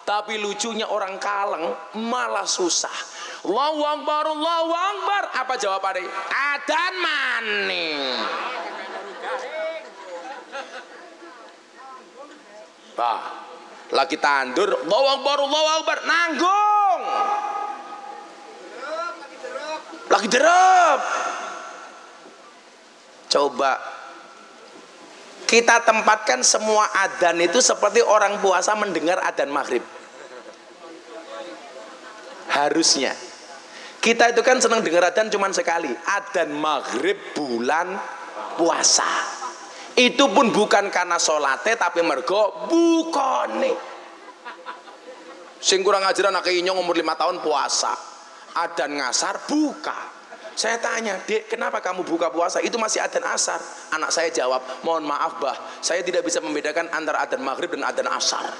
S3: Tapi lucunya orang Kaleng malah susah. Allahu Akbar, Allahu Akbar. Apa jawabannya? Adzan maning. Bah, lagi tandur, Allahu Akbar, Allahu Akbar, nanggung. Lagi derep. Coba kita tempatkan semua adzan itu seperti orang puasa mendengar adzan maghrib. Harusnya kita itu kan senang dengar adzan cuma sekali, adzan maghrib bulan puasa. Itu pun bukan karena sholatnya, tapi mergo bukone. Sing kurang ajaran anak inyong umur 5 tahun puasa, adzan ngasar buka. Saya tanya, "Dek, kenapa kamu buka puasa? Itu masih adzan asar." Anak saya jawab, "Mohon maaf Bah, saya tidak bisa membedakan antara adzan maghrib dan adzan asar.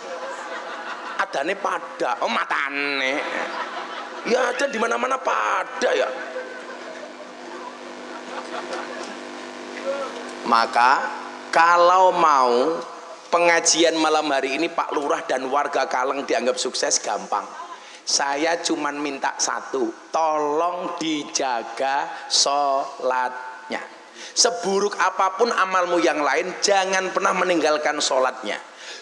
S3: Adzannya pada, oh matane. Ya adzan di mana-mana pada ya." Maka kalau mau pengajian malam hari ini Pak Lurah dan warga Kaleng dianggap sukses, gampang. Saya cuman minta satu, tolong dijaga sholatnya. Seburuk apapun amalmu yang lain, jangan pernah meninggalkan sholatnya.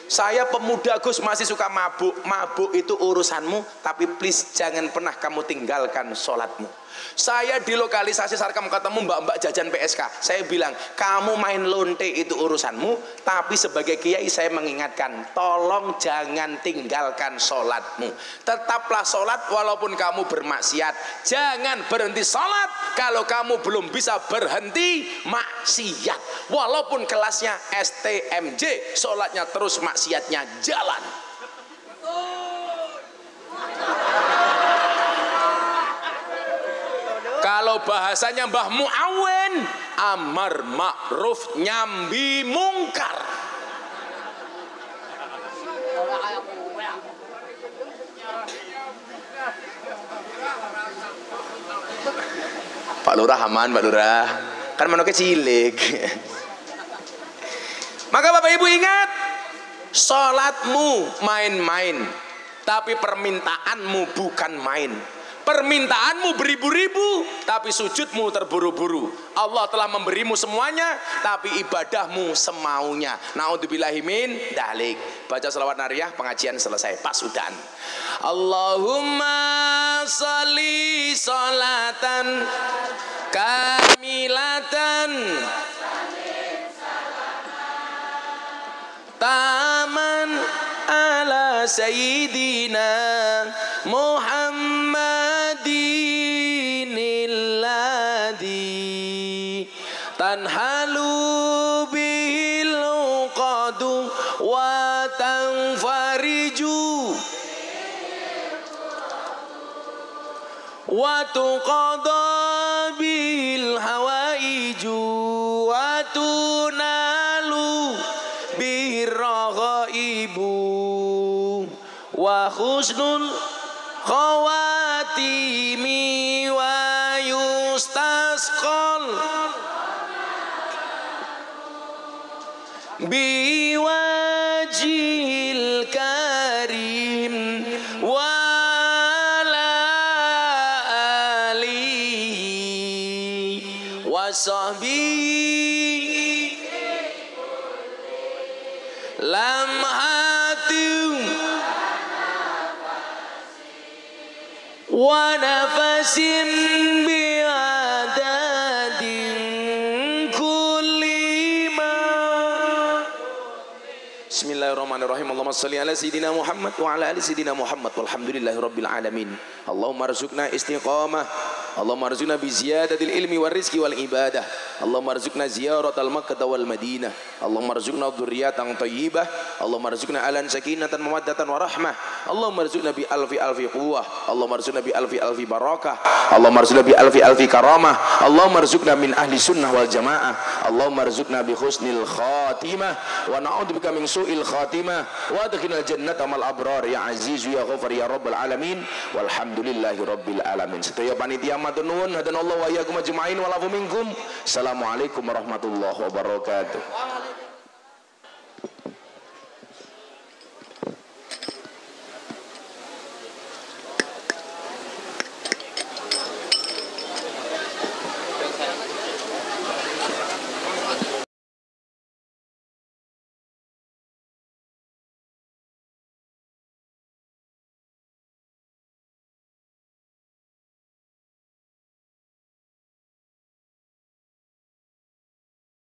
S3: Saya pemuda Gus, masih suka mabuk. Mabuk itu urusanmu, tapi please jangan pernah kamu tinggalkan sholatmu. Saya di lokalisasi Sarkam ketemu mbak-mbak jajan PSK. Saya bilang, kamu main lonte itu urusanmu, tapi sebagai kiai saya mengingatkan, tolong jangan tinggalkan sholatmu. Tetaplah sholat walaupun kamu bermaksiat. Jangan berhenti sholat kalau kamu belum bisa berhenti maksiat. Walaupun kelasnya STMJ, sholatnya terus, maksiatnya jalan. Kalau bahasanya Mbah Muawen, amar ma'ruf nyambi mungkar. Pak Lurah aman, Pak Lurah. Kan manuknya cilik. Maka Bapak Ibu ingat, sholatmu main-main, tapi permintaanmu bukan main. Permintaanmu beribu-ribu, tapi sujudmu terburu-buru. Allah telah memberimu semuanya, tapi ibadahmu semaunya. Naudzubillahi min dalik. Baca selawat nariyah, pengajian selesai. Pas udahan. Allahumma sholli sholatan kamilatan taman ala sayyidina Muhammadin alladhi tanhalu bil qadu wa tanfariju wa tuqada bil hawaiju wa tunalu birghaibu wa husnul khawatimi wa yustasqal biwajil karim wa ala alihi wa sahbihi lam hatim wa nafasin bi'adadin kulli ma. Bismillahirrahmanirrahim. Allahumma shalli ala sayyidina Muhammad wa ala ali sayyidina Muhammad walhamdulillahi rabbil alamin. Allahumma arzuqna istiqamah, Allahumma arzuqna bi ziyadatil ilmi wal rizqi wal ibadah. Allahumma arzuqna ziyaratal Makkah wal Madinah. Allahumma arzuqna dzurriyyatan thayyibah. Allahumma arzuqna alan sakinatan mawaddatan wa rahmah. Allahumma arzuqna bi alfi quwwah. Allahumma arzuqna bi alfi barakah. Allahumma arzuqna bi alfi karamah. Allahumma arzuqna min ahli sunnah wal jamaah. Allahumma arzuqna bi husnil khatimah wa na'udzubika min su'il khatimah wa adkhilnal jannata mal abrar ya aziz ya ghafar ya rabbal alamin walhamdulillahi rabbil alamin. Sedaya panitia matur nuwun hadanallahu wa iyyakum ajmain wa lafu minkum. Assalamualaikum warahmatullahi wabarakatuh.